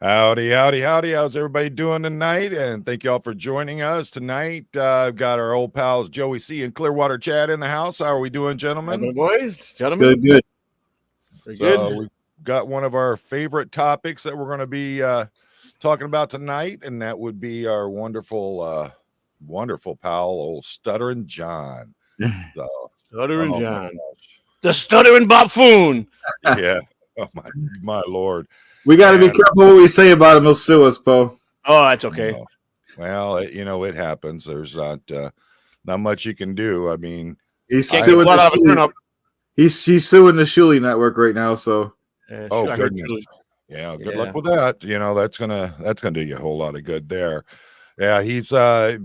Howdy, howdy, howdy. How's everybody doing tonight? And thank you all for joining us tonight. I've got our old pals Joey C. and Clearwater Chad in the house. How are we doing, gentlemen? Boys, gentlemen. Good. Very good. We've got one of our favorite topics that we're going to be talking about tonight, and that would be our wonderful pal, old Stuttering John. Stuttering John. The Stuttering Buffoon. Yeah. Oh, my Lord. We got to be careful what we say about him. He'll sue us, Poe. Oh, that's okay. Well, it happens. There's not much you can do. I mean, he's suing the Shuli Network right now. So, oh goodness, yeah. Good luck with that. That's gonna do you a whole lot of good there. Yeah, he's the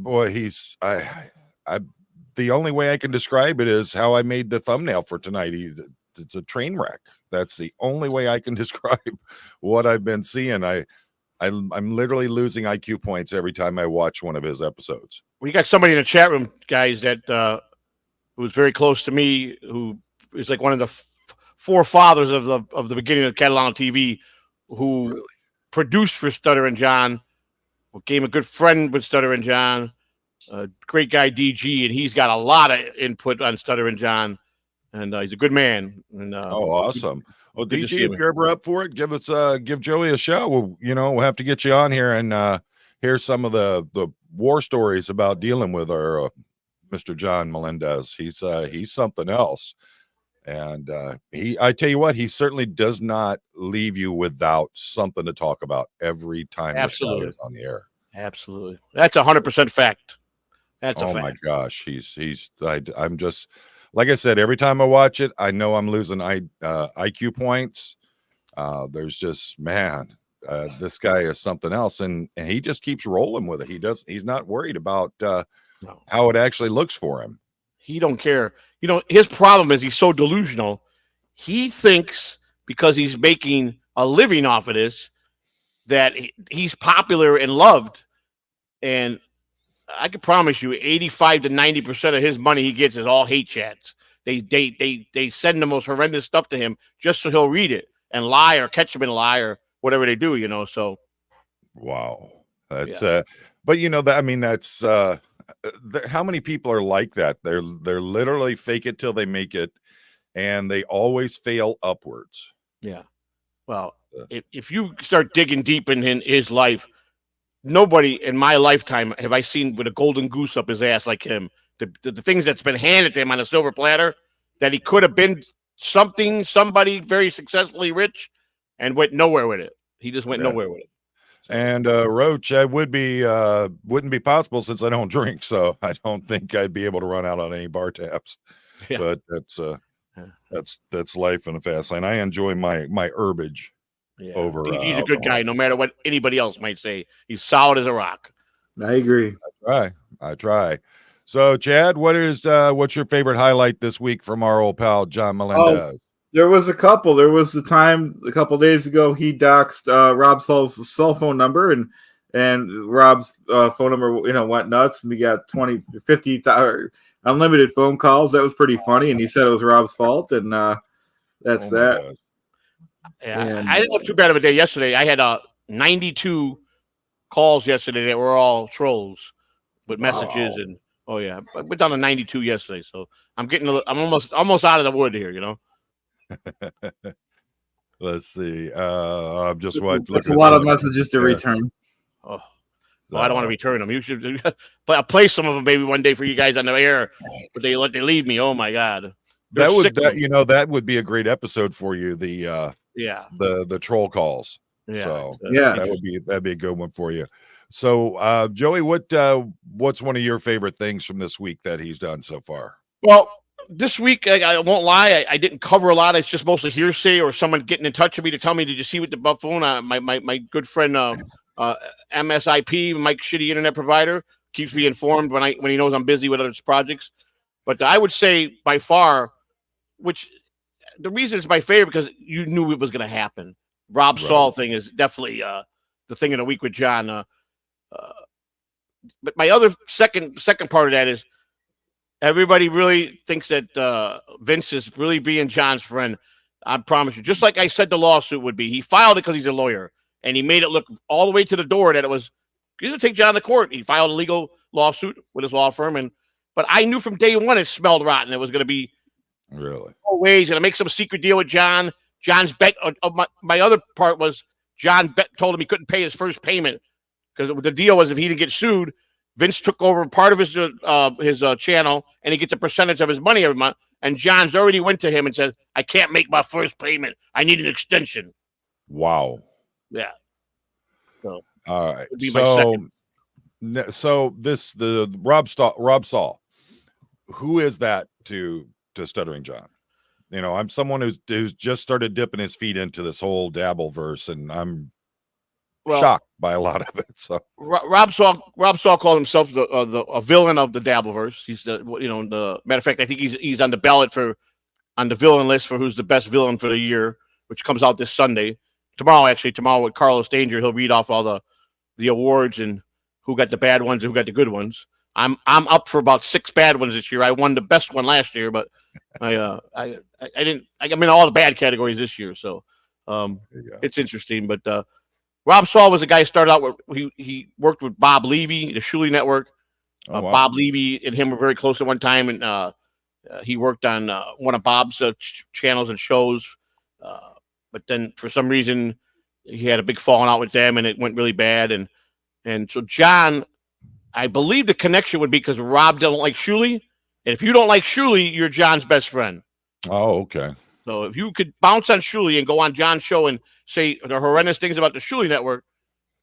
only way I can describe it is how I made the thumbnail for tonight. It's a train wreck. That's the only way I can describe what I've been seeing. I'm literally losing IQ points every time I watch one of his episodes. We got somebody in the chat room, guys, that was very close to me, who is like one of the forefathers of the beginning of Catalan TV, who produced for Stuttering John, became a good friend with Stuttering John, great guy DG, and he's got a lot of input on Stuttering John. And he's a good man. And awesome. Well, DG, if you're ever up for it, give Joey a show. We'll have to get you on here and hear some of the war stories about dealing with our Mr. John Melendez. He's something else. And I tell you what, he certainly does not leave you without something to talk about every time this guy is on the air. Absolutely. That's 100% fact. That's a fact. Oh my gosh. I'm just, like I said, every time I watch it, I know I'm losing IQ points. There's just, this guy is something else, and he just keeps rolling with it. He's not worried about how it actually looks for him. He don't care. His problem is he's so delusional. He thinks because he's making a living off of this that he's popular and loved, and I can promise you 85 to 90% of his money he gets is all hate chats. They send the most horrendous stuff to him just so he'll read it and lie or catch him in a lie or whatever they do, so. Wow. That's but that's how many people are like that? They're literally fake it till they make it, and they always fail upwards. Yeah. Well, if you start digging deep in his life, nobody in my lifetime have I seen with a golden goose up his ass like him. The things that's been handed to him on a silver platter, that he could have been somebody very successfully rich, and went nowhere with it. He just went nowhere with it. And Roach, I wouldn't be possible since I don't drink, so I don't think I'd be able to run out on any bar taps. Yeah. But that's life in the fast lane. I enjoy my herbage. Yeah. He's a good guy, no matter what anybody else might say. He's solid as a rock. I agree. I try. So, Chad, what's your favorite highlight this week from our old pal John Melendez? There was a couple. There was the time a couple days ago he doxed Rob Saul's cell phone number, and Rob's phone number went nuts, and we got 20, 50 unlimited phone calls. That was pretty funny, and he said it was Rob's fault, and that's that. God. Yeah, I didn't have too bad of a day yesterday. I had 92 calls yesterday that were all trolls with messages and we're down to 92 yesterday, so I'm almost out of the wood here, Let's see. I'm just looking a lot of messages to return. I don't want to return them. You should play some of them maybe one day for you guys on the air, but they leave me. Oh my God, that would be a great episode for you. The troll calls. Yeah. So that'd be a good one for you. So Joey, what's one of your favorite things from this week that he's done so far? Well, this week I won't lie, I didn't cover a lot. It's just mostly hearsay or someone getting in touch with me to tell me, did you see what the buffoon? My good friend MSIP, Mike Shitty Internet Provider, keeps me informed when he knows I'm busy with other projects. But I would say by far, which the reason it's my favorite because you knew it was going to happen. Rob Saul thing is definitely the thing of the week with John. But my other second part of that is everybody really thinks that Vince is really being John's friend. I promise you, just like I said the lawsuit would be. He filed it because he's a lawyer. and he made it look all the way to the door that it was going to take John to court. He filed a legal lawsuit with his law firm, but I knew from day one it smelled rotten. It was going to be really ways, and to make some secret deal with John. John's bet. My other part was John told him he couldn't pay his first payment because the deal was if he didn't get sued, Vince took over part of his channel and he gets a percentage of his money every month. And John's already went to him and said, "I can't make my first payment. I need an extension." Wow. Yeah. So all right. So the Rob Saul, who is that to Stuttering John? You know, I'm someone who's just started dipping his feet into this whole Dabbleverse, and I'm shocked by a lot of it. So Rob Saul called himself a villain of the Dabbleverse. He's the matter of fact, I think he's on the ballot on the villain list for who's the best villain for the year, which comes out this Sunday. Tomorrow with Carlos Danger, he'll read off all the awards and who got the bad ones and who got the good ones. I'm up for about 6 bad ones this year. I won the best one last year, but I didn't. I'm in all the bad categories this year, so it's interesting. But Rob Saul was a guy who started out with he worked with Bob Levy, the Shuley Network. wow. Bob Levy and him were very close at one time, and he worked on one of Bob's channels and shows. But then for some reason he had a big falling out with them, and it went really bad. And so John, I believe the connection would be because Rob doesn't like Shuley, and if you don't like Shuley, you're John's best friend. Oh, okay. So if you could bounce on Shuley and go on John's show and say the horrendous things about the Shuley Network,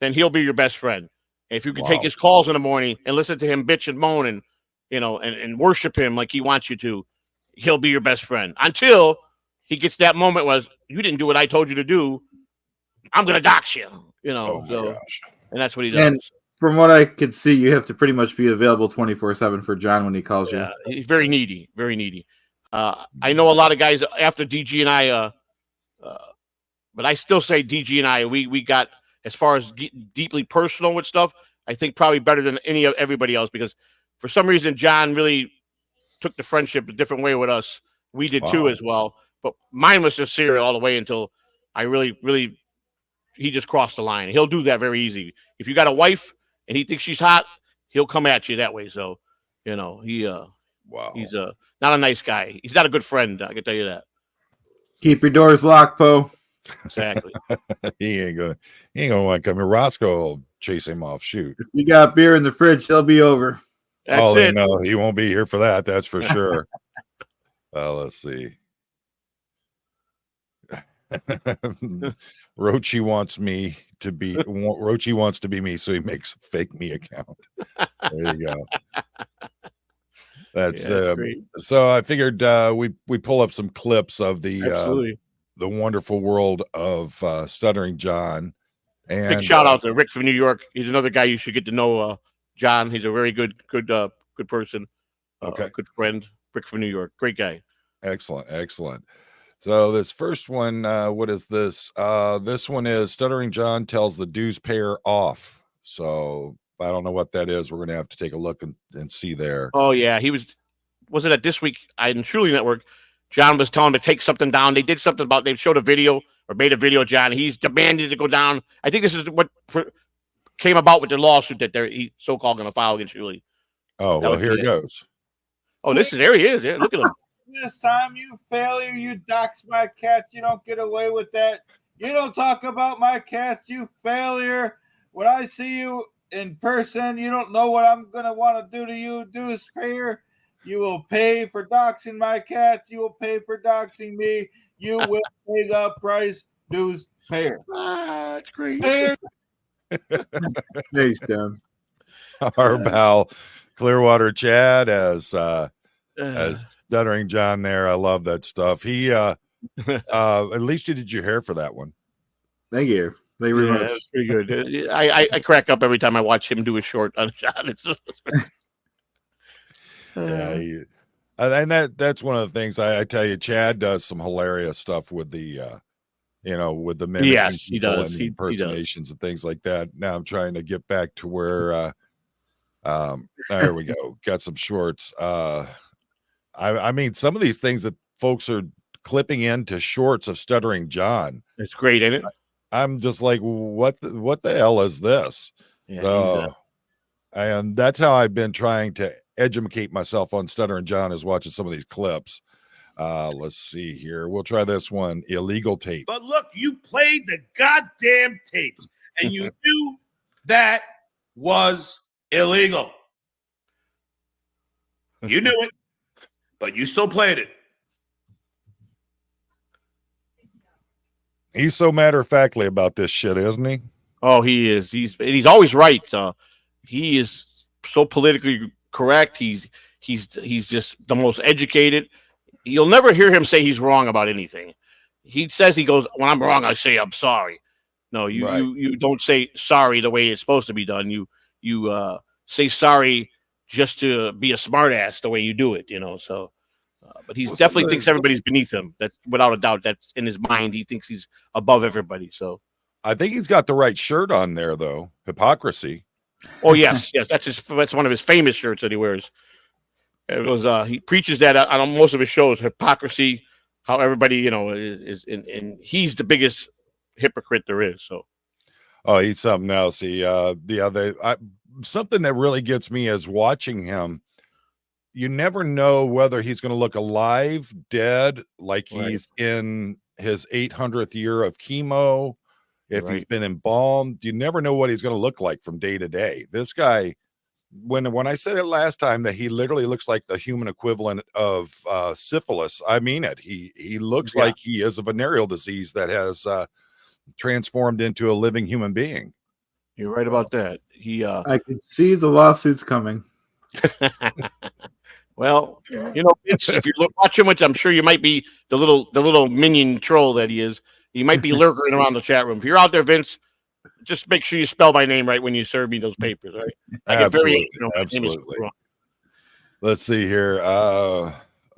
then he'll be your best friend. And if you could take his calls in the morning and listen to him bitch and moan and and worship him like he wants you to, he'll be your best friend until he gets that moment was you didn't do what I told you to do. I'm gonna dox you. Oh my gosh. And that's what he does. And from what I could see, you have to pretty much be available 24/7 for John when he calls you. He's very needy, very needy. I know a lot of guys after DG and I, but I still say DG and I, we got as far as deeply personal with stuff. I think probably better than everybody else because for some reason John really took the friendship a different way with us. We did too as well, but mine was just serious all the way until I really he just crossed the line. He'll do that very easy. If you got a wife and he thinks she's hot, he'll come at you that way. So, he's not a nice guy. He's not a good friend. I can tell you that. Keep your doors locked, Poe. Exactly. he ain't gonna want to come here. Roscoe will chase him off. Shoot. If you got beer in the fridge, he'll be over. That's it. No, he won't be here for that. That's for sure. Let's see. Rochi wants to be me, so he makes a fake me account. There you go. That's so I figured we pull up some clips of the wonderful world of Stuttering John. And big shout out to Rick from New York. He's another guy you should get to know. John, he's a very good person. Good friend. Rick from New York, great guy. Excellent. So this first one, what is this? This one is Stuttering John tells the dues payer off. So I don't know what that is. We're going to have to take a look and see there. Oh yeah, was it at This Week in Shuley Network? John was telling him to take something down. They did something about, they showed a video or made a video, John. He's demanded to go down. I think this is what came about with the lawsuit that he's so-called going to file against Shuley. Oh, well, here it goes. Oh, there he is. Yeah, look at him. This time, you failure, you dox my cats. You don't get away with that. You don't talk about my cats, you failure. When I see you in person, you don't know what I'm going to want to do to you, dues payer. You will pay for doxing my cats. You will pay for doxing me. You will pay the price, dues payer. That's great. Thanks, John. Our pal Clearwater Chad as Stuttering John there. I love that stuff. He at least you did your hair for that one. Thank you. Thank you very much. That's pretty good. I crack up every time I watch him do a short on John. It's just and that's one of the things I tell you. Chad does some hilarious stuff with the with the mimicking. Yes, he does. And impersonations and things like that. Now I'm trying to get back to where there we go. Got some shorts. I mean, some of these things that folks are clipping into shorts of Stuttering John. It's great, ain't it? I'm just like, what the hell is this? Yeah, And that's how I've been trying to educate myself on Stuttering John, is watching some of these clips. Let's see here. We'll try this one. Illegal tape. But look, you played the goddamn tapes, and you knew that was illegal. You knew it, but you still played it. He's so matter-of-factly about this shit, isn't he? Oh, he is. He's always right. He is so politically correct. He's just the most educated. You'll never hear him say he's wrong about anything. He says, he goes, when I'm wrong, I say I'm sorry. No, you don't say sorry the way it's supposed to be done. You say sorry just to be a smartass the way you do it, So, but he definitely thinks everybody's beneath him. That's without a doubt. That's in his mind. He thinks he's above everybody. So, I think he's got the right shirt on there, though. Hypocrisy. oh yes, that's one of his famous shirts that he wears. It was he preaches that on most of his shows, hypocrisy, how everybody is and he's the biggest hypocrite there is. So, oh, he's something else. Something that really gets me is watching him. You never know whether he's going to look alive, dead, like he's in his 800th year of chemo. If he's been embalmed, you never know what he's going to look like from day to day. This guy, when I said it last time that he literally looks like the human equivalent of syphilis, I mean it. He looks like he is a venereal disease that has transformed into a living human being. You're right about that. I could see the lawsuits coming. Well, Vince, if you watch him, which I'm sure you might be, the little minion troll that he is, you might be lurking around the chat room. If you're out there, Vince, just make sure you spell my name right when you serve me those papers, right? I get very, absolutely. Let's see here.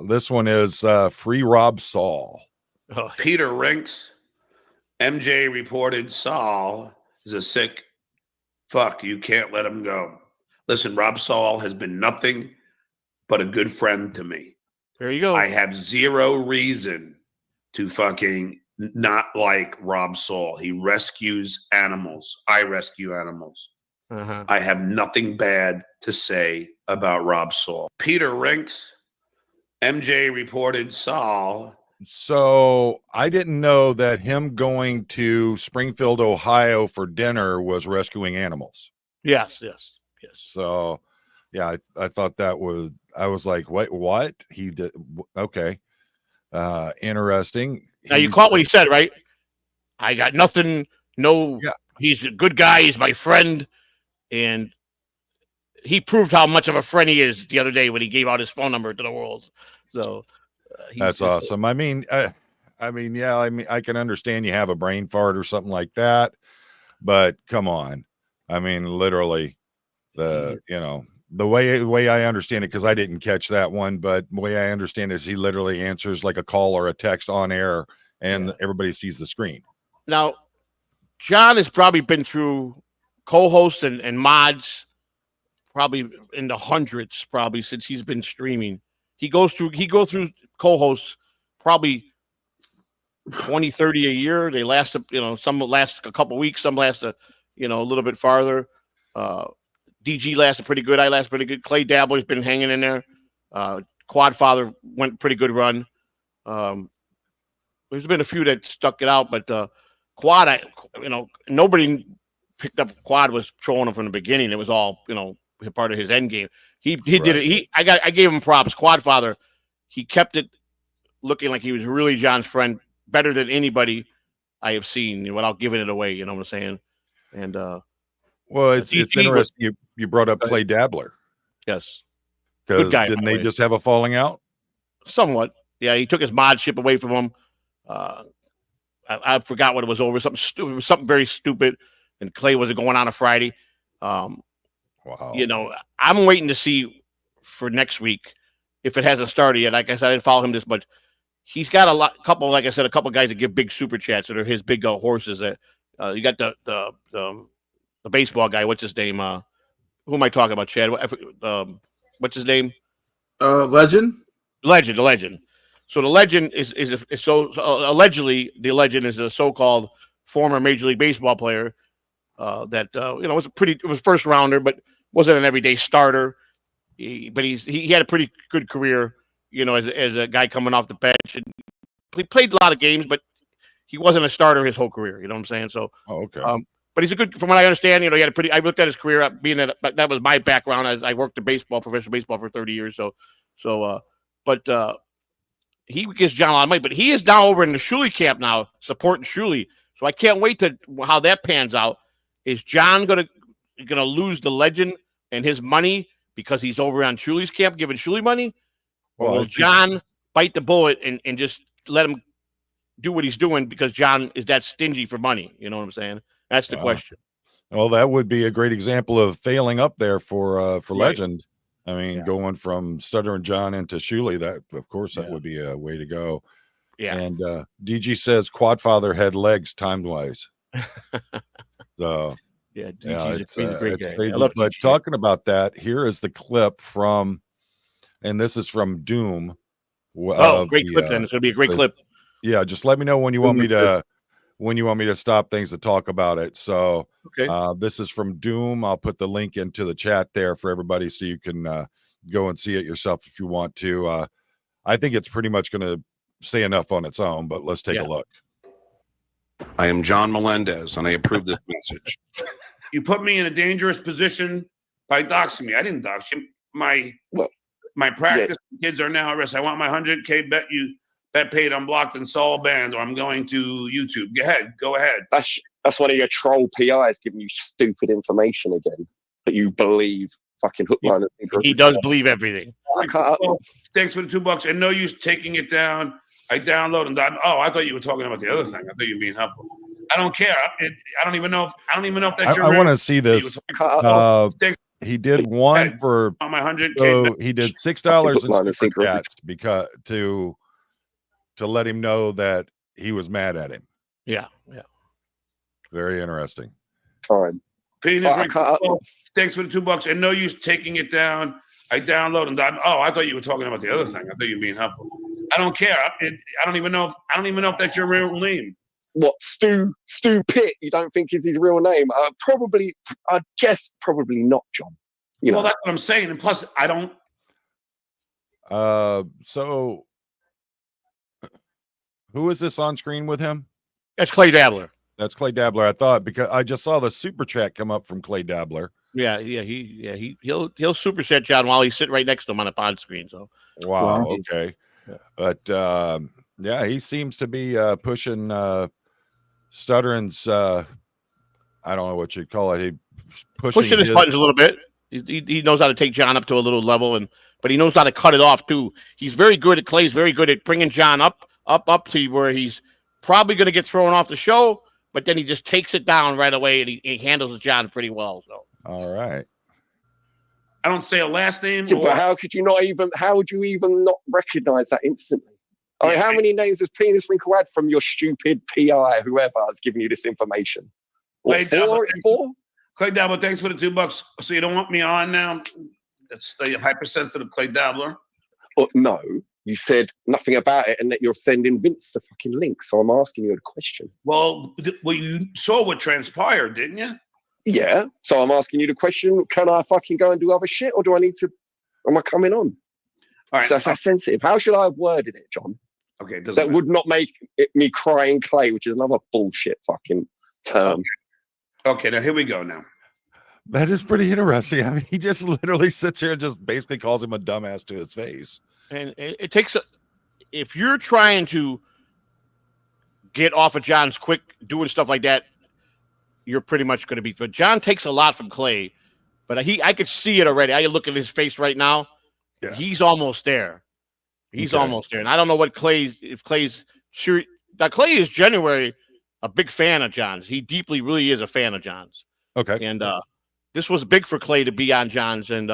This one is Free Rob Saul. Oh. Peter Rinks. MJ reported Saul is a sick fuck. You can't let him go. Listen, Rob Saul has been nothing but a good friend to me. There you go. I have zero reason to fucking not like Rob Saul. He rescues animals. I rescue animals. I have nothing bad to say about Rob Saul. Peter Rinks. MJ reported Saul. So I didn't know that him going to Springfield, Ohio for dinner was rescuing animals. Yes. So, yeah, I thought that was, I was like, wait, what? He did. Okay. Interesting. Now you caught what he said, right? I got nothing. No, he's a good guy. He's my friend. And he proved how much of a friend he is the other day when he gave out his phone number to the world. So that's awesome. I mean, I can understand you have a brain fart or something like that, but come on. I mean, literally the way I understand it, because I didn't catch that one, but the way I understand it is he literally answers like a call or a text on air and everybody sees the screen. Now, John has probably been through co-hosts and mods probably in the hundreds, probably since he's been streaming. He goes through co-hosts probably 20, 30 a year. They last, some last a couple weeks, some last a little bit farther. DG lasted pretty good. I lasted pretty good. Clay Dabbler's been hanging in there. Quadfather went pretty good run. There's been a few that stuck it out, but Quad, nobody picked up. Quad was trolling him from the beginning. It was all part of his end game. He did it. I gave him props. Quadfather, he kept it looking like he was really John's friend, better than anybody I have seen, without giving it away. You know what I'm saying? And well, it's interesting you brought up Clay Dabbler. Yes, because didn't they just have a falling out? Somewhat. Yeah, he took his mod ship away from him. I forgot what it was over. Something stupid. It was something very stupid. And Clay wasn't going on a Friday. Wow. I'm waiting to see for next week if it hasn't started yet. Like I said, I didn't follow him this much. He's got a couple guys that give big super chats that are his big horses. That you got the baseball guy. What's his name? Who am I talking about, Chad? What's his name? Legend. The legend. So the legend is allegedly the legend is a so-called former Major League Baseball player that was first rounder, but wasn't an everyday starter. But he had a pretty good career, as a guy coming off the bench. And he played a lot of games, but he wasn't a starter his whole career. You know what I'm saying? So, okay. But he's a good, from what I understand, he had I looked at his career, being that was my background, as I worked in professional baseball for 30 years. But he gives John a lot of money, but he is now over in the Shuley camp now, supporting Shuley. So I can't wait to how that pans out. Is John gonna lose the legend and his money because he's over on Shuley's camp giving Shuley money? Or will John bite the bullet and just let him do what he's doing because John is that stingy for money? You know what I'm saying? That's the question. Well, that would be a great example of failing up there for Right. legend. I mean, going from Stuttering John into Shuley, that of course that would be a way to go. Yeah. And DG says Quadfather had legs time-wise. So DG's a great guy. crazy. I love But DG. talking about that, here is the clip from, and this is from Doom. Great clip then. It's gonna be a great clip. Yeah, just let me know when you want me to stop things to talk about it. So this is from Doom. I'll put the link into the chat there for everybody so you can go and see it yourself if you want to. I think it's pretty much going to say enough on its own, but let's take a look. I am John Melendez, and I approve this message. You put me in a dangerous position by doxing me. I didn't dox you. My practice kids are now at risk. I want my 100K bet paid, unblocked, and Saul banned, or I'm going to YouTube. Go ahead. That's one of your troll PIs giving you stupid information again that you believe. Fucking hook, line, and sinker. He does believe everything. Thanks for the $2 and no use taking it down. I download and I thought you were talking about the other thing. I thought you were being helpful. I don't care. I don't even know if that's your. I want to see this. He did one for on my 100K. So he did $6 in super chats because to let him know that he was mad at him. Yeah. Very interesting. Fine. Penis thanks for the $2 and no use taking it down. I download and I thought you were talking about the other thing. I thought you were being helpful. I don't care. I don't even know if that's your real name. What, Stu Pitt? You don't think is his real name? Probably. I'd guess probably not, John. Well, that's what I'm saying. And plus, I don't. So who is this on screen with him? That's Clay Dabbler. That's Clay Dabbler. I thought, because I just saw the super chat come up from Clay Dabbler. He'll super chat John while he's sitting right next to him on a pod screen. So wow, okay. But he seems to be pushing Stuttering's I don't know what you'd call it. He pushing his buttons a little bit. He knows how to take John up to a little level, but he knows how to cut it off too. He's very good at Clay's very good at bringing John up to where he's probably going to get thrown off the show, but then he just takes it down right away and he handles John pretty well. So all right. I don't say a last name. But how would you even not recognize that instantly? I mean, how many names has Penis Wrinkle had from your stupid PI, whoever has given you this information? Clay Dabbler, thanks for the $2. So you don't want me on now? That's the hypersensitive Clay Dabbler. No, you said nothing about it and that you're sending Vince the fucking link. So I'm asking you a question. Well, you saw what transpired, didn't you? Yeah. So I'm asking you the question, can I fucking go and do other shit, or am I coming on? All right. So that's sensitive. How should I have worded it, John? Okay. That would not make me crying Clay, which is another bullshit fucking term. Okay, now here we go now. That is pretty interesting. I mean, he just literally sits here and just basically calls him a dumbass to his face. And it takes if you're trying to get off of John's quick doing stuff like that, you're pretty much going to be. But John takes a lot from Clay, but I could see it already. I look at his face right now. Yeah. He's almost there. He's almost there. And I don't know what if Clay's sure. Now, Clay is genuinely a big fan of John's. He deeply really is a fan of John's. Okay. And this was big for Clay to be on John's, and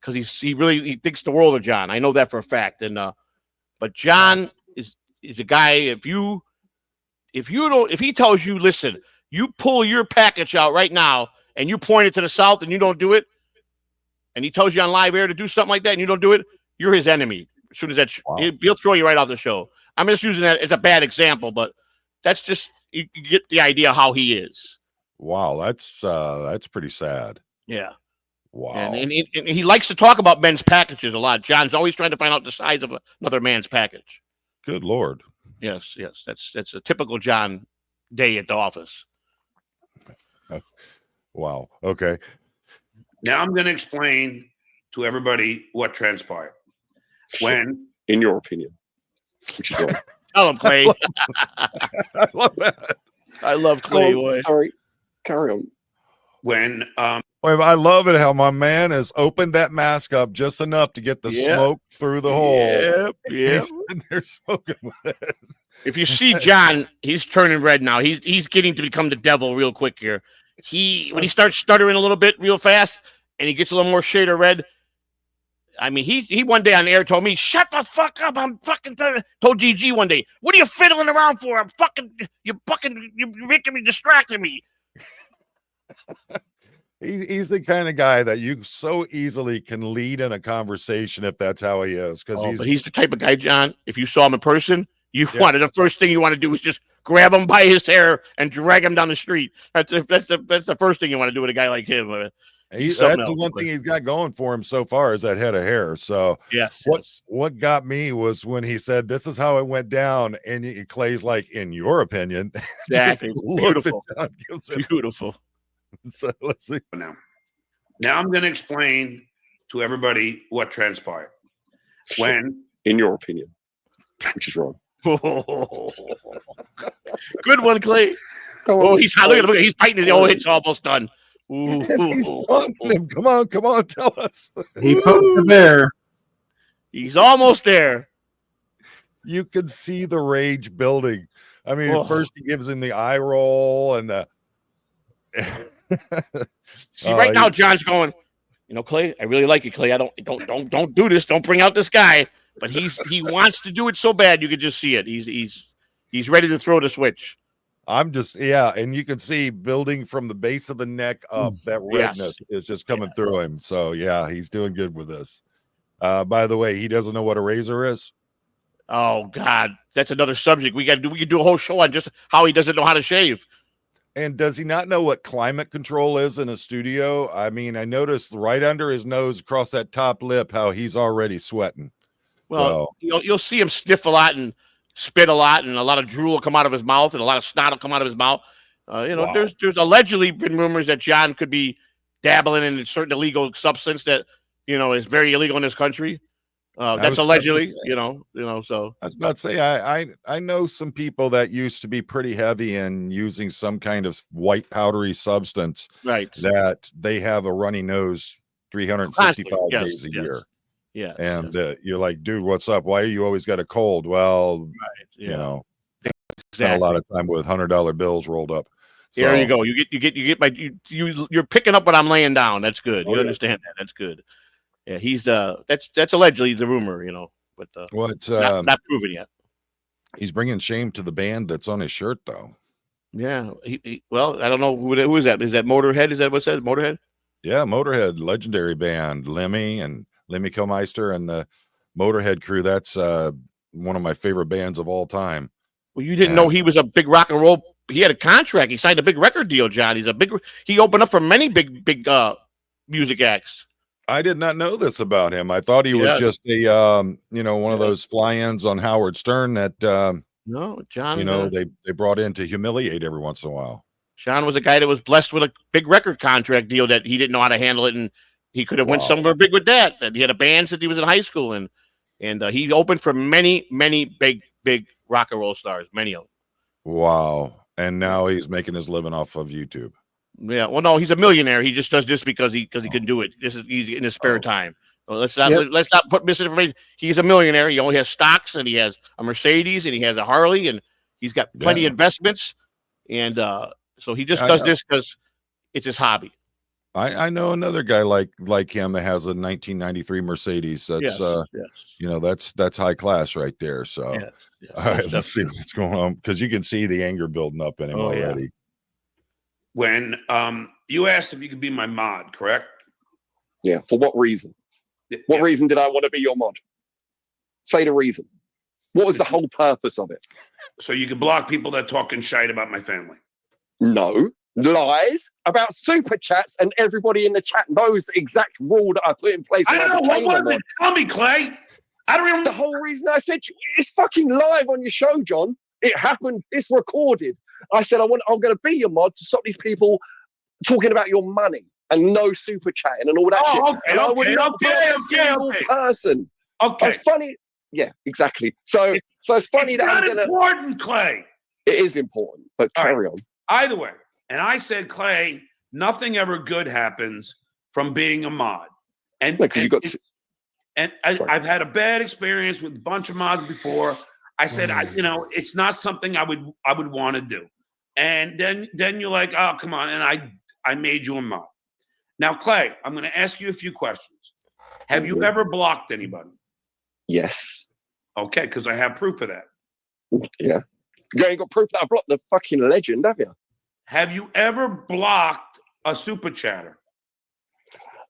because he thinks the world of John. I know that for a fact. And but John is a guy. If he tells you, listen, you pull your package out right now and you point it to the south and you don't do it, and he tells you on live air to do something like that and you don't do it, you're his enemy. As soon as he'll throw you right off the show. I'm just using that as a bad example, but that's just, you get the idea how he is. Wow, that's pretty sad. Yeah. Wow. And he likes to talk about men's packages a lot. John's always trying to find out the size of another man's package. Good Lord. Yes. That's a typical John day at the office. Wow. Okay. Now I'm going to explain to everybody what transpired. When, in your opinion, which is wrong. Tell him, Clay. I love that. I love Clay. Oh, sorry, carry on. When Wait, I love it how my man has opened that mask up just enough to get the smoke through the hole. Yep. He's sitting there smoking with it. If you see John, he's turning red now. He's getting to become the devil real quick here. When he starts stuttering a little bit real fast and he gets a little more shade of red. I mean, he one day on the air told me, "Shut the fuck up! I'm fucking told GG one day, what are you fiddling around for? You're making me distracting me." He's the kind of guy that you so easily can lead in a conversation if that's how he is. Because he's the type of guy, John. If you saw him in person, the first thing you want to do is just grab him by his hair and drag him down the street. That's the first thing you want to do with a guy like him. That's the one thing he's got going for him so far is that head of hair. So what got me was when he said, "This is how it went down," and Clay's like, "In your opinion?" Exactly. Beautiful. Beautiful. So let's see. Now I'm going to explain to everybody what transpired. When, in your opinion, which is wrong. Good one, Clay. He's look at him. He's biting his. It's almost done. He's taunting him. Come on, tell us. He poked the bear. He's almost there. You can see the rage building. I mean, at first he gives him the eye roll and see, right now John's going, Clay, I really like you, Clay. I don't do this. Don't bring out this guy. But he wants to do it so bad. You could just see it. He's ready to throw the switch. I'm just, and you can see building from the base of the neck up, that redness is just coming through him. So yeah, he's doing good with this. By the way, he doesn't know what a razor is. Oh God, that's another subject. We could do a whole show on just how he doesn't know how to shave. And does he not know what climate control is in a studio? I mean, I noticed right under his nose, across that top lip, how he's already sweating. Well, you'll see him sniff a lot and spit a lot, and a lot of drool will come out of his mouth, and a lot of snot will come out of his mouth. Wow. There's allegedly been rumors that John could be dabbling in a certain illegal substance that is very illegal in this country. That's allegedly, So I was about to say, I know some people that used to be pretty heavy in using some kind of white powdery substance, right? That they have a runny nose 365 days a year. Yeah, and you're like, dude, what's up? Why you always got a cold? Well, spent a lot of time with $100 bills rolled up. So, there you go. You're picking up what I'm laying down. That's good. You understand that? That's good. Yeah, he's that's allegedly the rumor, but not proven yet. He's bringing shame to the band that's on his shirt, though. Yeah, well, I don't know who is that. Is that Motorhead? Is that what it says? Motorhead? Yeah, Motorhead, legendary band, Lemmy Kilmister and the Motorhead crew. That's one of my favorite bands of all time. Well, you didn't know he was a big rock and roll. He had a contract. He signed a big record deal, John. He opened up for many big music acts. I did not know this about him. I thought he was just a one of those fly-ins on Howard Stern that no, John. They brought in to humiliate every once in a while. John was a guy that was blessed with a big record contract deal that he didn't know how to handle it, and he could have went somewhere big with that. And he had a band since he was in high school, and he opened for many big rock and roll stars, many of them. Wow! And now he's making his living off of YouTube. Yeah, well, no, he's a millionaire. He just does this because he can do it. This is easy in his spare time. Well, let's not put misinformation. He's a millionaire. He only has stocks, and he has a Mercedes, and he has a Harley, and he's got plenty of investments, and so he just does this because it's his hobby. I know another guy like him that has a 1993 Mercedes. That's that's high class right there. So all right, let's see what's going on, because you can see the anger building up in him already. Yeah. When you asked if you could be my mod, correct? Yeah. For what reason? What reason did I want to be your mod? Say the reason. What was the whole purpose of it? So you can block people that talking shite about my family. No. Lies about super chats, and everybody in the chat knows the exact rule that I put in place. I don't know. What was it? Tell me, Clay. I don't even. The whole reason I said it's fucking live on your show, John. It happened. It's recorded. I said I'm going to be your mod to stop these people talking about your money and no super chatting and all that shit. Okay, and I would not okay, a single person. Okay. It's funny. Yeah, exactly. So it's funny it's that not I'm gonna. Important, Clay. It is important, but carry on. Either way, and I said, Clay, nothing ever good happens from being a mod, and you got. I've had a bad experience with a bunch of mods before. I said, it's not something I would want to do. And then you're like, oh, come on. And I made you a mod. Now, Clay, I'm going to ask you a few questions. Have you ever blocked anybody? Yes. Okay, because I have proof of that. Yeah. You ain't got proof that I blocked the fucking legend, have you? Have you ever blocked a super chatter?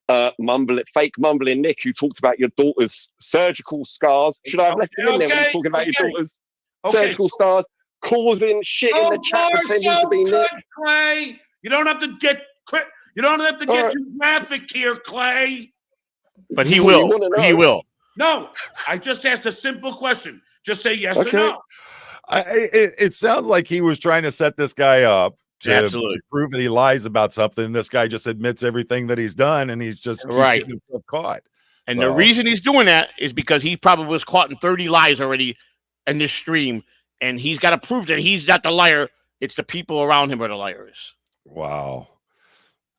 Fake mumbling Nick, who talked about your daughter's surgical scars. Should I have left him in there when he's talking about your daughter's surgical scars, causing shit in the chat, pretending to be Nick? Clay, you don't have to get too graphic here, Clay. But he will. He will. No, I just asked a simple question. Just say yes or no. It sounds like he was trying to set this guy up to prove that he lies about something. This guy just admits everything that he's done, and he's just getting himself caught. And the reason he's doing that is because he probably was caught in 30 lies already in this stream, and he's got to prove that he's not the liar. It's the people around him are the liars. Wow.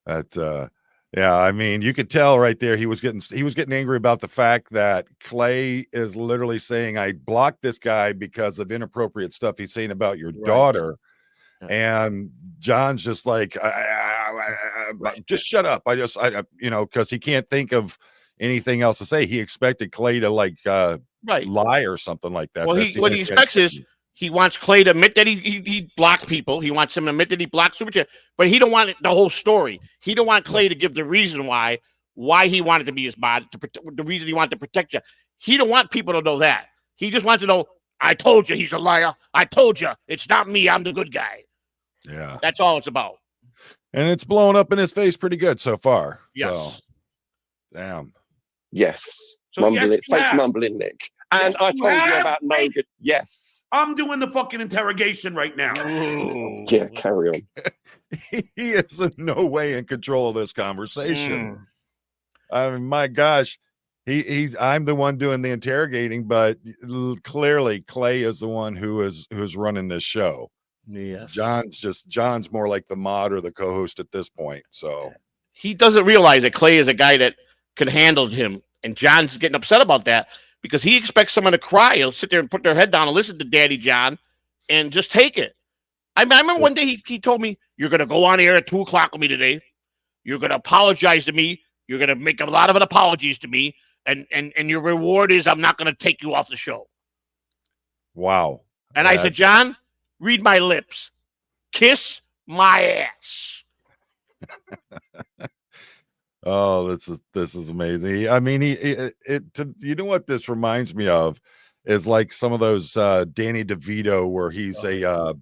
That yeah, I mean, you could tell right there he was getting angry about the fact that Clay is literally saying, I blocked this guy because of inappropriate stuff he's saying about your daughter. And John's just like, just shut up. Because he can't think of anything else to say. He expected Clay to lie or something like that. Well, what he expects is he wants Clay to admit that he blocked people. He wants him to admit that he blocked Super Chat, but he don't want the whole story. He don't want Clay to give the reason why he wanted to be his mod, the reason he wanted to protect you. He don't want people to know that. He just wants to know, I told you he's a liar. I told you it's not me. I'm the good guy. Yeah. That's all it's about. And it's blown up in his face pretty good so far. Yes. So, damn. Yes. So fake mumbling Nick. And I told you about no good. Yes. I'm doing the fucking interrogation right now. Ooh. Yeah, carry on. He is in no way in control of this conversation. I mean, my gosh. I'm the one doing the interrogating, but clearly Clay is the one who's running this show. Yes. John's more like the mod or the co-host at this point. So he doesn't realize that Clay is a guy that could handle him, and John's getting upset about that because he expects someone to cry. He'll sit there and put their head down and listen to Daddy John and just take it. I remember one day he told me, "You're going to go on air at 2:00 with me today. You're going to apologize to me. You're going to make a lot of apologies to me, and your reward is I'm not going to take you off the show." Wow. And I said, John, read my lips. Kiss my ass. Oh, this is amazing. I mean, you know what this reminds me of is like some of those Danny DeVito where he's a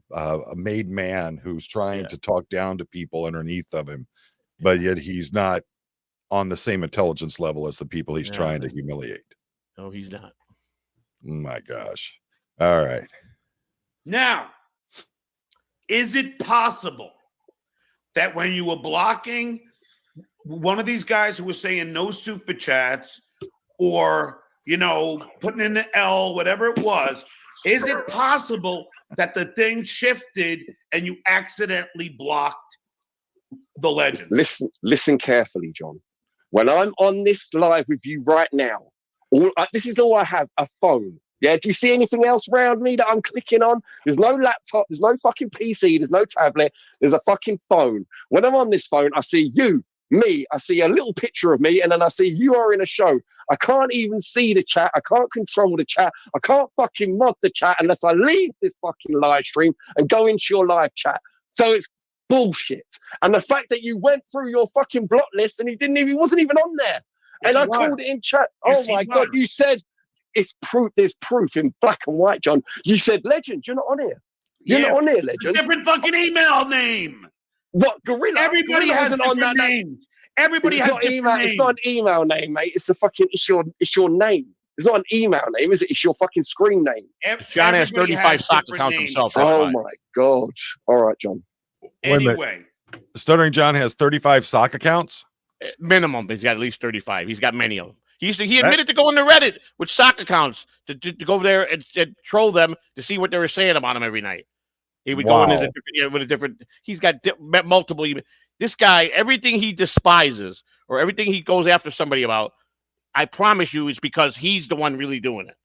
made man who's trying to talk down to people underneath of him, but yet he's not on the same intelligence level as the people he's trying to humiliate. No, he's not. My gosh. All right. Now, is it possible that when you were blocking one of these guys who was saying no super chats or, putting in the L, whatever it was, is it possible that the thing shifted and you accidentally blocked the legend? Listen carefully, John. When I'm on this live with you right now, this is all I have, a phone. Yeah, do you see anything else around me that I'm clicking on? There's no laptop, there's no fucking PC, there's no tablet, there's a fucking phone. When I'm on this phone, I see you, me, I see a little picture of me, and then I see you are in a show. I can't even see the chat, I can't control the chat, I can't fucking mod the chat unless I leave this fucking live stream and go into your live chat. So it's bullshit. And the fact that you went through your fucking block list and he wasn't even on there. And I called it in chat. Oh my God, you said it's proof. There's proof in black and white, John. You said Legend. You're not on here. You're not on here, Legend. Different fucking email name. What, Gorilla? Everybody Gorilla has isn't on that different name. names. Everybody has different email. names. It's not an email name, mate. It's your name. It's not an email name, is it? It's your fucking screen name. John has 35 sock accounts himself. Oh my God. All right, John. Anyway. Stuttering John has 35 sock accounts? Minimum. He's got at least 35. He's got many of them. He admitted to going to Reddit with sock accounts to go there and troll them to see what they were saying about him every night. He would go in with a different. He's got multiple. This guy, everything he despises or everything he goes after somebody about, I promise you, is because he's the one really doing it.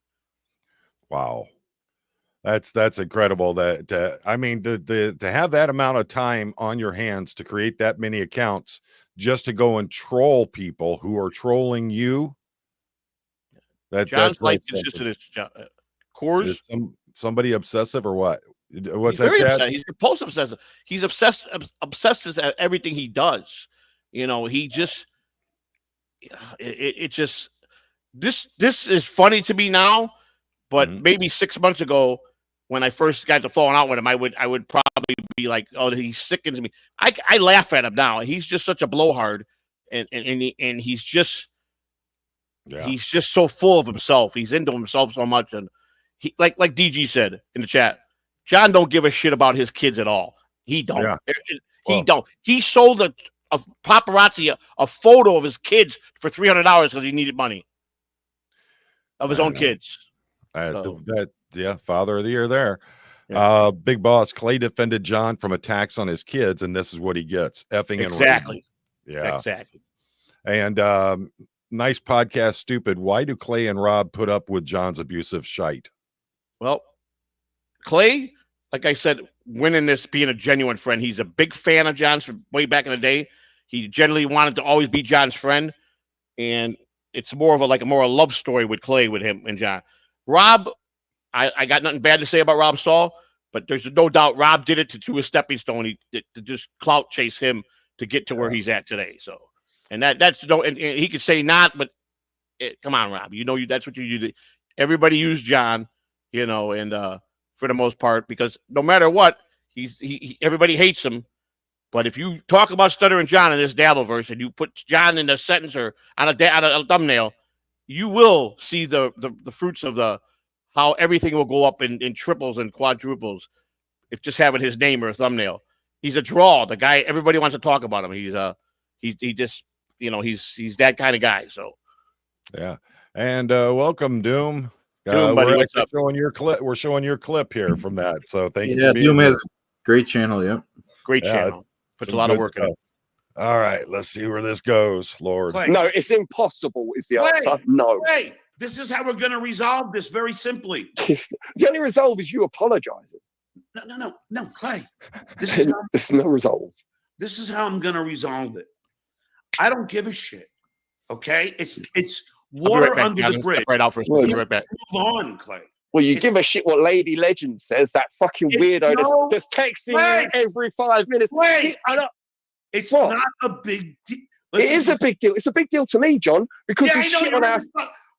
Wow, that's incredible. That I mean, to have that amount of time on your hands to create that many accounts just to go and troll people who are trolling you. John's life consisted of Coors. Somebody obsessive or what? What's He's that, Chad? Obsessed. He's post obsessive. He's obsessed at everything he does. You know, he just it just this is funny to me now, but maybe 6 months ago when I first got to falling out with him, I would probably be like, oh, he sickens me. I laugh at him now. He's just such a blowhard, and he's just he's just so full of himself. He's into himself so much, and he like DG said in the chat, John don't give a shit about his kids at all. He don't. Yeah. He don't. He sold a paparazzi a photo of his kids for $300 because he needed money of his own kids. Father of the year there. Yeah. Big boss Clay defended John from attacks on his kids, and this is what he gets: effing and exactly. Yeah, exactly. And nice podcast. Stupid. Why do Clay and Rob put up with John's abusive shite? Well, Clay, like I said, winning this, being a genuine friend, he's a big fan of John's from way back in the day. He generally wanted to always be John's friend, and it's more of a love story with Clay, with him and John. Rob, I got nothing bad to say about Rob Stahl, but there's no doubt Rob did it to a stepping stone. To just clout chase him to get to where he's at today. So, and that's no, and he could say not, but come on, Rob, that's what you do. Everybody used John, and for the most part, because no matter what, everybody hates him. But if you talk about Stuttering John in this Dabbleverse and you put John in a sentence or on a thumbnail, you will see the fruits of how everything will go up in triples and quadruples if just having his name or a thumbnail. He's a draw. The guy, everybody wants to talk about him. He's he's that kind of guy. So yeah. And welcome, Doom. Doom, buddy, what's up? We're showing your clip here from that. So thank you. Yeah, Doom has a great channel. Yep. Great channel. Puts a lot of work in it. All right, let's see where this goes, Lord. Clay. No, it's impossible is the answer. No. Clay, this is how we're going to resolve this very simply. The only resolve is you apologizing. No, Clay. There's no resolve. This is how I'm going to resolve it. I don't give a shit. Okay? It's water under the bridge. Right out for a second. Right back. Move on, Clay. Well, you give a shit what Lady Legend says, that fucking weirdo that's texting you every 5 minutes. It's not a big deal. It is a big deal. It's a big deal to me, John, because I know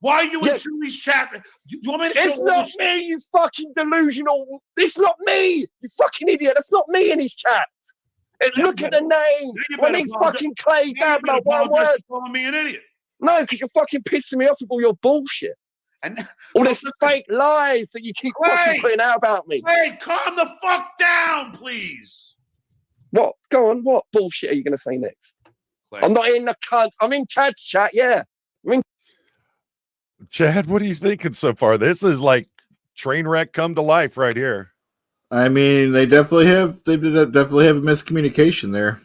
why are you in Julie's chat? Do you want me to It's not me, you fucking delusional. It's not me, you fucking idiot. That's not me in his chat. Look at the name. When he's fucking Clay Dabbler, one word. Calling me an idiot. No, because you're fucking pissing me off with all your bullshit. And all this fake lies that you keep fucking putting out about me. Hey, calm the fuck down, please. What? Go on. What bullshit are you going to say next? Clay. I'm not in the cunt. I'm in Chad's chat. Yeah. Chad, what are you thinking so far? This is like train wreck come to life right here. I mean, they definitely have a miscommunication there.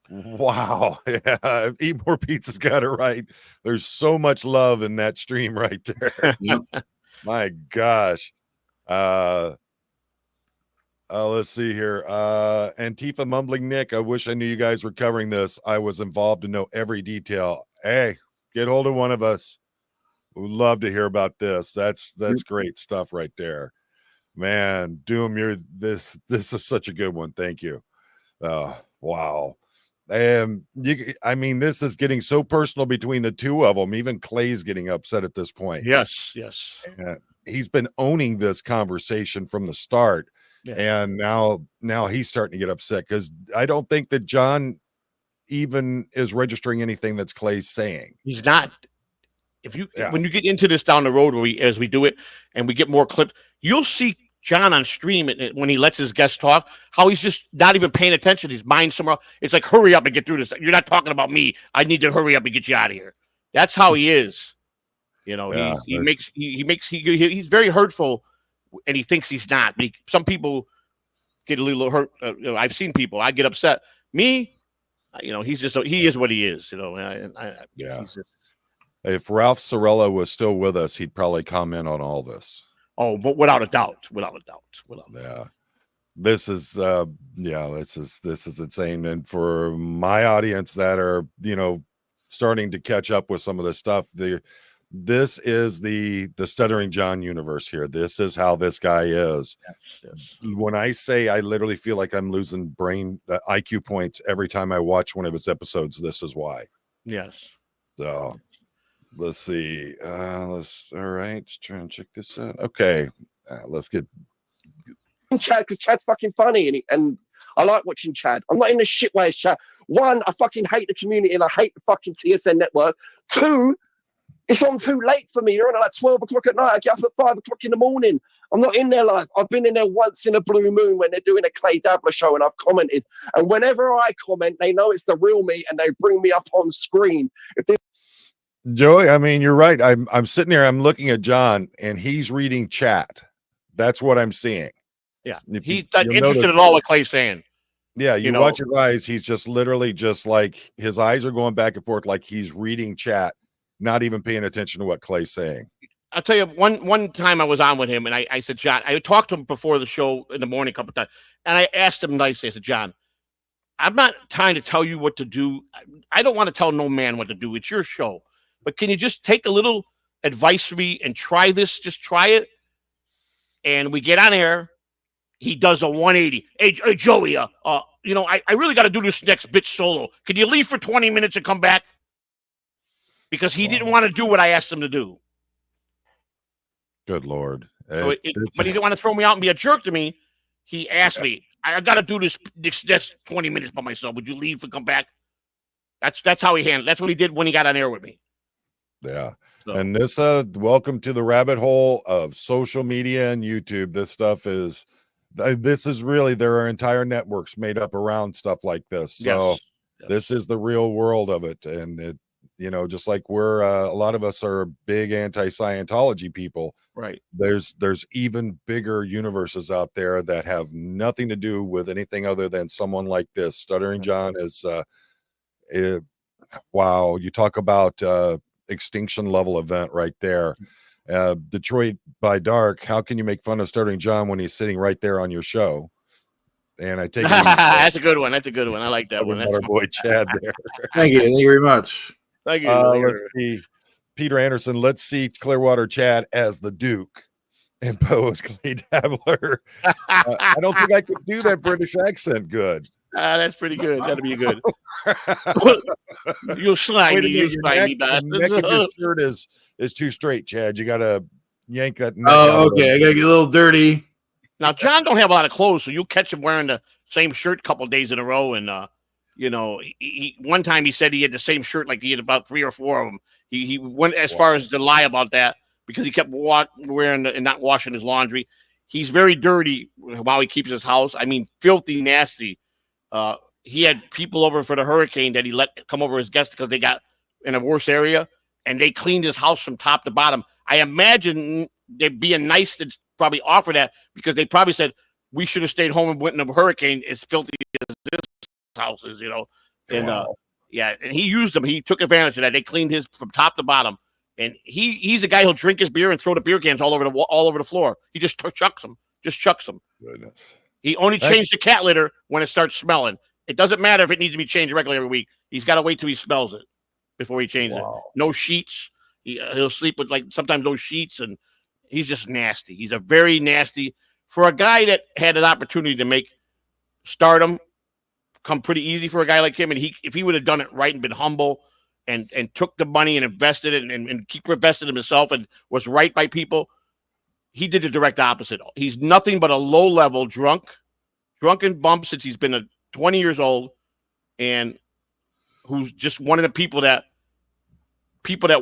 Wow. Yeah. Eat More Pizza's got it right. There's so much love in that stream right there. My gosh. Let's see here. Antifa Mumbling Nick, I wish I knew you guys were covering this. I was involved to know every detail. Hey, get hold of one of us. We'd love to hear about this. That's great stuff right there. Man, Doom, this is such a good one. Thank you. Wow. I mean, this is getting so personal between the two of them. Even Clay's getting upset at this point. Yes. He's been owning this conversation from the start, and now he's starting to get upset because I don't think that John even is registering anything that's Clay's saying. He's not. When you get into this down the road, as we do it, and we get more clips, you'll see John on stream when he lets his guests talk, how he's just not even paying attention. His mind's somewhere else. It's like, hurry up and get through this. You're not talking about me. I need to hurry up and get you out of here. That's how he is. He's very hurtful, and he thinks he's not. Some people get a little hurt. I've seen people. I get upset. Me, he is what he is. If Ralph Sorella was still with us, he'd probably comment on all this. Oh, but without a doubt. Yeah. This is insane. And for my audience that are, starting to catch up with some of this stuff, this is the Stuttering John universe here. This is how this guy is. Yes. When I say I literally feel like I'm losing brain IQ points every time I watch one of his episodes, this is why. Yes. So let's see. All right. Just trying to check this out. Okay. Let's get Chad, because Chad's fucking funny, and I like watching Chad. I'm not in the shit way as Chad. One, I fucking hate the community and I hate the fucking TSN network. Two, it's on too late for me. You're on at like 12 o'clock at night. I get up at 5 o'clock in the morning. I'm not in there live. I've been in there once in a blue moon when they're doing a Clay Dabler show, and I've commented. And whenever I comment, they know it's the real me, and they bring me up on screen. Joey, I mean, you're right. I'm sitting there, I'm looking at John, and he's reading chat. That's what I'm seeing. Yeah, he's not interested at all what Clay's saying. Yeah, you watch his eyes. He's just literally just like his eyes are going back and forth, like he's reading chat, not even paying attention to what Clay's saying. I'll tell you, one time I was on with him, and I said, John, I talked to him before the show in the morning a couple of times, and I asked him nicely. I said, John, I'm not trying to tell you what to do. I don't want to tell no man what to do. It's your show. But can you just take a little advice from me and try this? Just try it. And we get on air. He does a 180. Hey Joey, I really got to do this next bitch solo. Can you leave for 20 minutes and come back? Because he didn't want to do what I asked him to do. Good Lord. But he didn't want to throw me out and be a jerk to me. He asked me, I got to do this 20 minutes by myself. Would you leave and come back? That's how he handled it. That's what he did when he got on air with me. Yeah. So. And this, welcome to the rabbit hole of social media and YouTube. This is really, there are entire networks made up around stuff like this. So yes. This is the real world of it. And it, just like we're, a lot of us are big anti-Scientology people. Right. There's even bigger universes out there that have nothing to do with anything other than someone like this. Stuttering John is, wow. You talk about, extinction level event right there. Detroit by Dark, how can you make fun of Stuttering John when he's sitting right there on your show? And I take that's a good one. I like that one. That's our boy Chad there. Thank you very much. Thank you. Let's see, Peter Anderson. Let's see Clearwater Chad as the Duke and Poe as Clay Dabler. I don't think I could do that British accent good. That's pretty good. That'll be good. You'll slime me. You slimy bastard. The neck of your shirt is too straight, Chad. You gotta yank that neck. Oh, okay. I gotta get a little dirty. Now, John don't have a lot of clothes, so you'll catch him wearing the same shirt a couple of days in a row. And one time he said he had the same shirt, like he had about 3 or 4 of them. He went as far as to lie about that because he kept wearing and not washing his laundry. He's very dirty while he keeps his house. I mean, filthy, nasty. He had people over for the hurricane that he let come over as guests because they got in a worse area, and they cleaned his house from top to bottom. I imagine they're being nice to probably offer that because they probably said we should have stayed home and went in a hurricane as filthy as this house is, And and he used them. He took advantage of that. They cleaned his from top to bottom, and he's the guy who'll drink his beer and throw the beer cans all over the floor. He just chucks them. Goodness. He only changed the cat litter when it starts smelling. It doesn't matter if it needs to be changed regularly every week. He's got to wait till he smells it before he changes it. No sheets. He'll sleep with sometimes no sheets, and he's just nasty. He's a very nasty for a guy that had an opportunity to make stardom, come pretty easy for a guy like him. And if he would have done it right and been humble and took the money and invested it and keep invested in himself and was right by people, he did the direct opposite. He's nothing but a low-level drunken bump since he's been 20 years old, and who's just one of the people that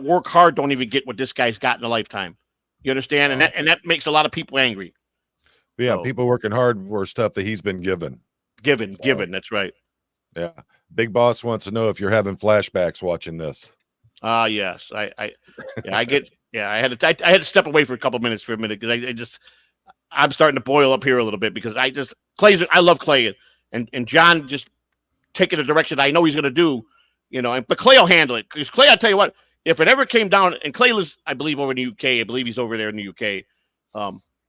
work hard don't even get what this guy's got in a lifetime. You understand? And that makes a lot of people angry. Yeah, people working hard for stuff that he's been given. Given. That's right. Yeah. Big Boss wants to know if you're having flashbacks watching this. Yes. I had to step away for a couple minutes because I'm starting to boil up here a little bit because I love Clay and John just taking the direction I know he's going to do, but Clay will handle it because Clay, I tell you what, if it ever came down, and Clay lives, I believe, over in the UK. I believe he's over there in the UK.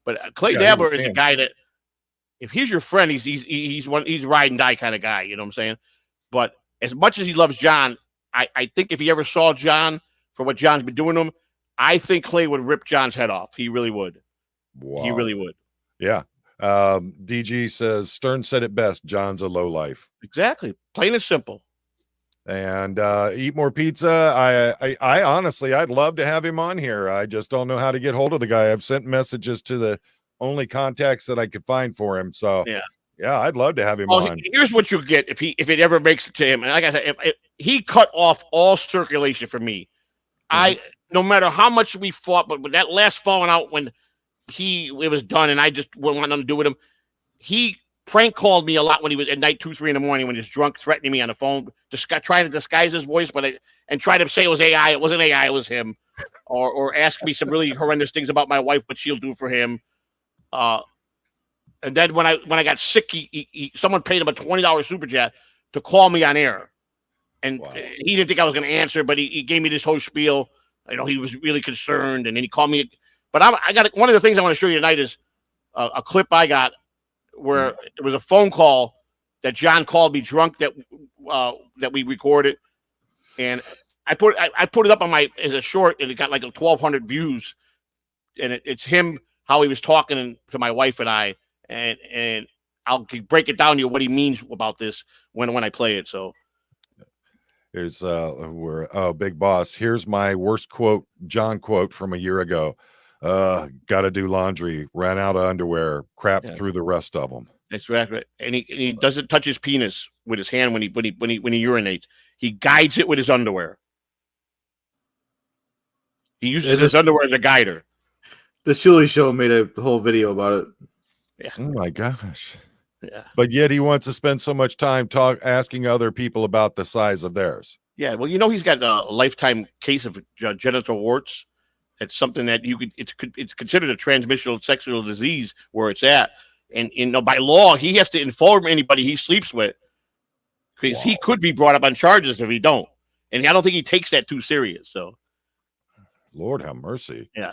But Clay Dabler is a guy that, if he's your friend, he's ride and die kind of guy. You know what I'm saying? But as much as he loves John, I think if he ever saw John for what John's been doing to him, I think Clay would rip John's head off. He really would. Wow. He really would. Yeah. DG says Stern said it best. John's a lowlife. Exactly. Plain and simple. And eat more pizza. I honestly, I'd love to have him on here. I just don't know how to get hold of the guy. I've sent messages to the only contacts that I could find for him. So yeah, I'd love to have him on. Here's what you'll get if it ever makes it to him. And like I said, if he cut off all circulation for me. No matter how much we fought, but with that last falling out when it was done, and I just wouldn't want nothing to do with him. He prank called me a lot when he was at night 2, 3 in the morning when he's drunk, threatening me on the phone, just trying to disguise his voice, and try to say it was AI. It wasn't AI, it was him, or ask me some really horrendous things about my wife, what she'll do for him. And then when I got sick, someone paid him a $20 super chat to call me on air, and he didn't think I was going to answer, but he gave me this whole spiel. He was really concerned, and then he called me. But I got one of the things I want to show you tonight is a clip I got where it was a phone call that John called me drunk that we recorded, and I put it up on as a short, and it got like 1,200 views, and it's him how he was talking to my wife and I, and I'll break it down to you what he means about this when I play it. So. Here's Big Boss. Here's my worst John quote from a year ago. Gotta do laundry, ran out of underwear, crap through the rest of them. That's right. And he doesn't touch his penis with his hand when he urinates. He guides it with his underwear. He uses his underwear as a guider. The Shuli Show made a whole video about it. Yeah. Oh my gosh. Yeah. But yet he wants to spend so much time asking other people about the size of theirs. Yeah. Well, he's got a lifetime case of genital warts. It's something that it's considered a transmissional sexual disease where it's at. And by law, he has to inform anybody he sleeps with, because he could be brought up on charges if he don't. And I don't think he takes that too serious. So, Lord have mercy. Yeah.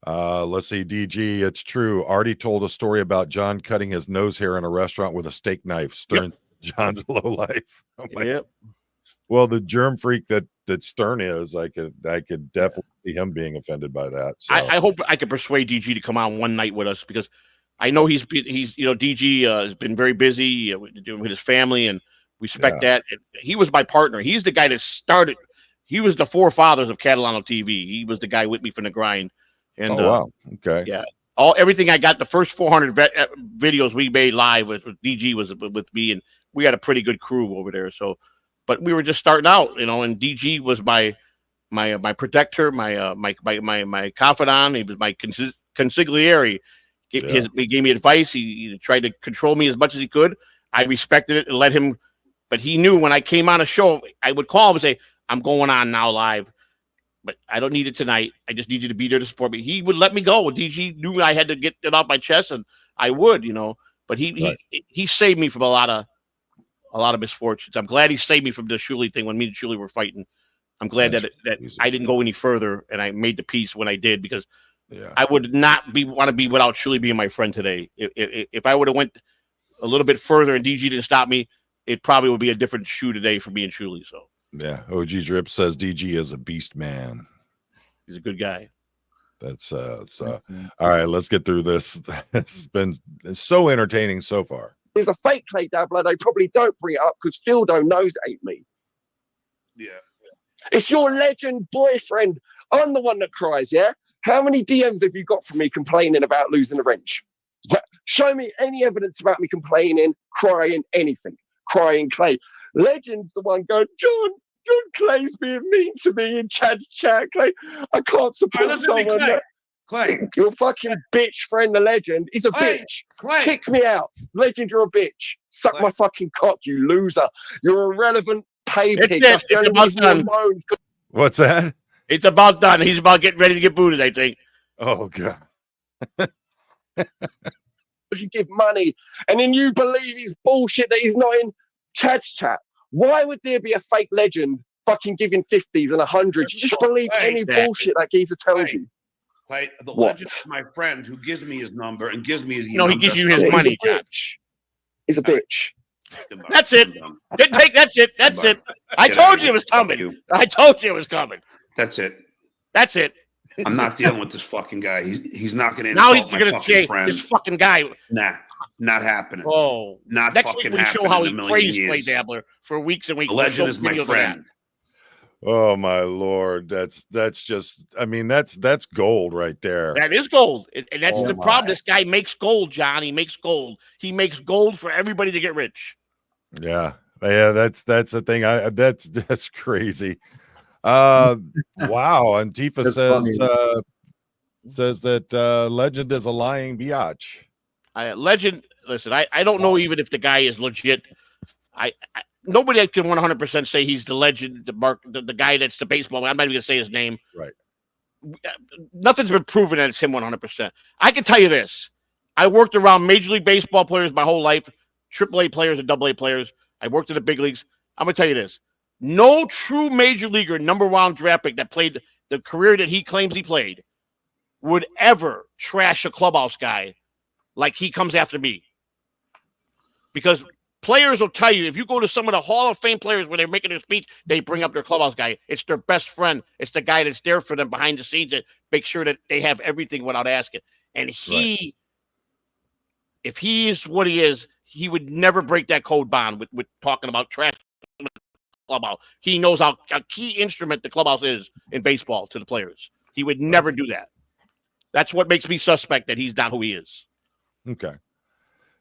Let's see, DG. It's true. Artie told a story about John cutting his nose hair in a restaurant with a steak knife. Stern, John's a low life. Oh yep. Well, the germ freak that Stern is, I could definitely see him being offended by that. So. I hope I could persuade DG to come on one night with us, because I know DG has been very busy with his family, and respect that. He was my partner. He's the guy that started. He was the forefathers of Catalano TV. He was the guy with me from the grind. And wow, okay, yeah, everything I got, the first 400 videos we made live with DG was with me, and we had a pretty good crew over there. So, but we were just starting out, and DG was my protector, my confidant. He was my consigliere. He gave me advice. He tried to control me as much as he could. I respected it and let him, but he knew when I came on a show, I would call him and say, "I'm going on now live, but I don't need it tonight. I just need you to be there to support me." He would let me go. DG knew I had to get it off my chest, and I would, But he saved me from a lot of misfortunes. I'm glad he saved me from the Shuli thing when me and Shuli were fighting. I'm glad that I didn't go any further, and I made the peace when I did, because I would not want to be without Shuli being my friend today. If I would have went a little bit further and DG didn't stop me, it probably would be a different shoe today for me and Shuli. So. Yeah, OG Drip says DG is a beast man. He's a good guy. That's all right. Let's get through this. It's been so entertaining so far. there's a fake Clay Dabbler. They probably don't bring it up because Phildo knows it ain't me. Yeah. It's your legend boyfriend. I'm the one that cries, yeah? How many DMs have you got from me complaining about losing a wrench? Show me any evidence about me complaining, crying, anything. Crying Clay. Legend's the one going, John Clay's being mean to me in Chad's chat, Clay. I can't support someone that... Clay. Your fucking bitch friend, the Legend, is a bitch. Clay. Kick me out. Legend, you're a bitch. Suck my fucking cock, you loser. You're irrelevant pay pig. That's the only reason you're known. What's that? It's about done. He's about getting ready to get booted, I think. Oh, God. You give money, and then you believe his bullshit that he's not in Chad's chat. Why would there be a fake Legend fucking giving 50s and 100s? You just believe any bullshit that geezer tells you. Clay, the Legend is my friend who gives me his number and gives me his email. No, he gives you his money, Chad. He's a bitch. That's it. That's it. That's it. I told you it was coming. I told you it was coming. That's it. That's it. I'm not dealing with this fucking guy. He's not going to now insult he's my going to say friend. this fucking guy. Nah, not happening. Oh, not next fucking week we show how he praised Clay years. Dabbler for weeks and weeks. The Legend is my friend. Oh my Lord, that's just. I mean, that's gold right there. That is gold, and that's the problem. This guy makes gold, John. He makes gold. He makes gold for everybody to get rich. Yeah. That's the thing. That's crazy. Wow. Antifa says that Legend is a lying biatch. Legend. Listen, I don't know even if the guy is legit. Nobody can 100% say he's the Legend, the guy that's the baseball. I'm not even gonna say his name. Right. Nothing's been proven that it's him 100%. I can tell you this: I worked around Major League Baseball players my whole life, AAA players and AA players. I worked in the big leagues. I'm gonna tell you this: no true major leaguer, number one draft pick that played the career that he claims he played would ever trash a clubhouse guy like he comes after me. Because players will tell you, if you go to some of the Hall of Fame players when they're making their speech, they bring up their clubhouse guy. It's their best friend. It's the guy that's there for them behind the scenes to make sure that they have everything without asking. And he, if he is what he is, he would never break that code bond with talking about trash clubhouse. He knows how a key instrument the clubhouse is in baseball to the players. He would never do that. That's what makes me suspect that he's not who he is. Okay.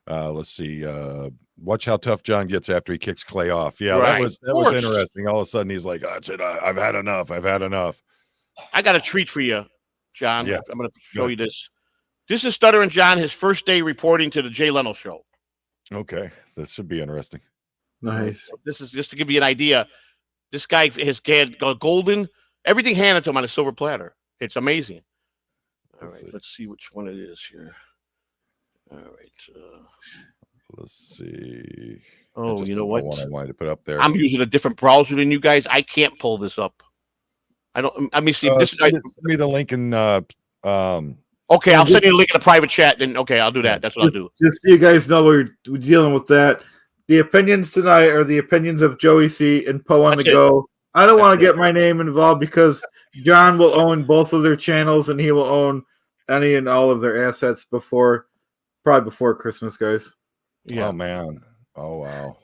Let's see. Watch how tough John gets after he kicks Clay off. Yeah, right. that was interesting. All of a sudden, he's like, "That's it. I've had enough. I've had enough." I got a treat for you, John. Yeah. I'm going to show you this. This is Stuttering John, his first day reporting to the Jay Leno show. Okay, this should be interesting. Nice. This is just to give you an idea. This guy has got golden, everything handed to him on a silver platter. It's amazing. All right, let's see which one it is here. All right. Let's see. Oh, you know what? One I wanted to put up there. I'm using a different browser than you guys. I can't pull this up. Let me see. Send me the link in. Okay, I'll send you a link in the private chat. Then okay, I'll do that. That's what I'll do. Just so you guys know, we're dealing with that. The opinions tonight are the opinions of Joey C and Poe on the Go. I don't want to get my name involved because John will own both of their channels and he will own any and all of their assets probably before Christmas, guys. Yeah. Oh man. Oh wow.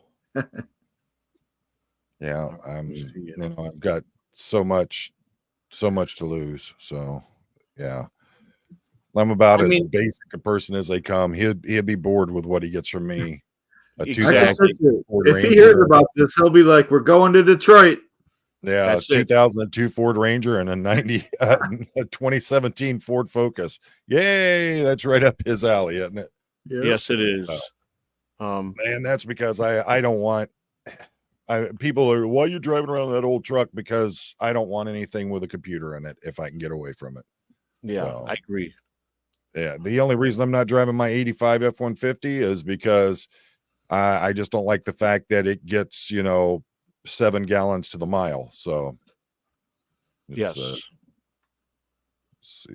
Yeah, I've got so much to lose. So yeah. I'm about as basic a person as they come. He'd be bored with what he gets from me. Exactly. If he hears about this, he'll be like, "We're going to Detroit." Yeah, That's 2002 Ford Ranger and a 2017 Ford Focus. Yay! That's right up his alley, isn't it? Yeah. Yes, it is. And that's because I don't want. People are, why are you driving around that old truck? Because I don't want anything with a computer in it if I can get away from it. Yeah, so, I agree. Yeah, the only reason I'm not driving my 85 F-150 is because I just don't like the fact that it gets, 7 gallons to the mile. So, yes. Let's see.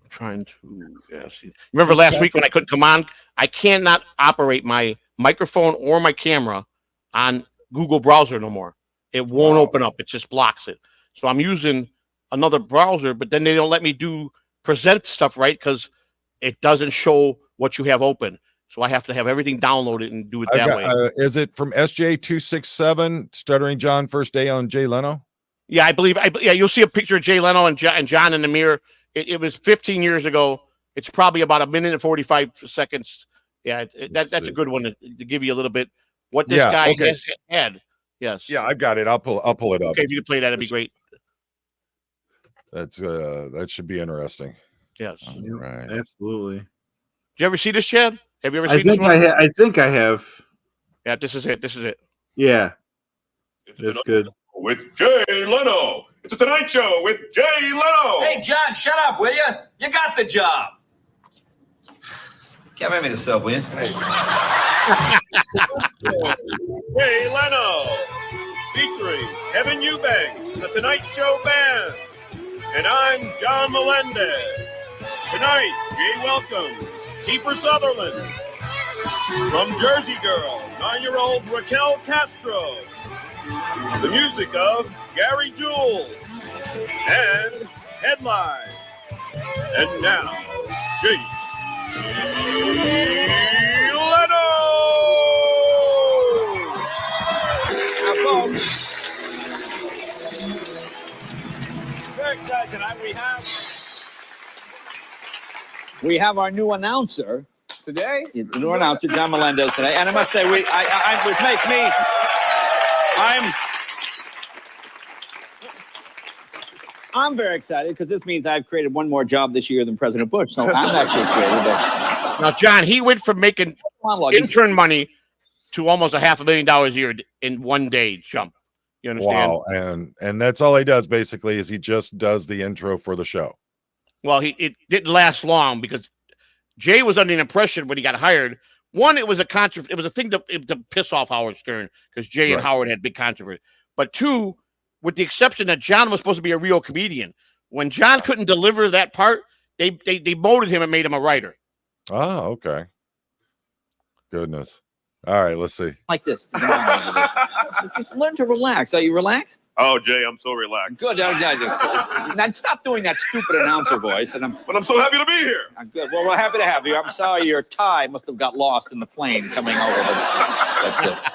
I'm trying to see. Remember last week when I couldn't come on? I cannot operate my microphone or my camera on Google browser no more. It won't open up. It just blocks it. So I'm using another browser, but then they don't let me present stuff right because it doesn't show what you have open. So I have to have everything downloaded and do it that way. Is it from SJ267, Stuttering John, first day on Jay Leno? Yeah, I believe. Yeah, you'll see a picture of Jay Leno and John in the mirror. It was 15 years ago. It's probably about 1 minute and 45 seconds. Yeah, that's a good one to give you a little bit what this guy has had. Yes. Yeah, I've got it. I'll pull it up. Okay, if you could play that, it'd be great. That's that should be interesting. Yes. Right. Absolutely. Did you ever see this, Chad? Have you ever seen this one? I think I have. Yeah, this is it. Yeah. That's good. With Jay Leno. It's a Tonight Show with Jay Leno. Hey, John, shut up, will you? You got the job. Can't make me the sub, will you? Jay Leno. Featuring Kevin Eubanks, the Tonight Show Band. And I'm John Melendez. Tonight, Jay welcomes Kiefer Sutherland. From Jersey Girl, 9-year-old Raquel Castro. The music of Gary Jules. And Headline. And now, Jay Leno! Now, folks, very excited tonight. We have our new announcer today. The new announcer, John Melendez, today. And I must say, which makes me... I'm very excited because this means I've created one more job this year than President Bush. So I'm actually creative. Now, John, he went from making intern money to almost $500,000 a year in one day jump. You understand? Wow, and that's all he does basically is he just does the intro for the show. Well, it didn't last long because Jay was under the impression when he got hired. One, it was a thing to piss off Howard Stern because Jay and Howard had big controversy. But two, with the exception that John was supposed to be a real comedian, when John couldn't deliver that part, they demoted him and made him a writer. Oh, okay. Goodness. All right, let's see. Like this. It's learn to relax. Are you relaxed? Oh, Jay, I'm so relaxed. Good. Now stop doing that stupid announcer voice. But I'm so happy to be here. Good. Well, we're happy to have you. I'm sorry your tie must have got lost in the plane coming over.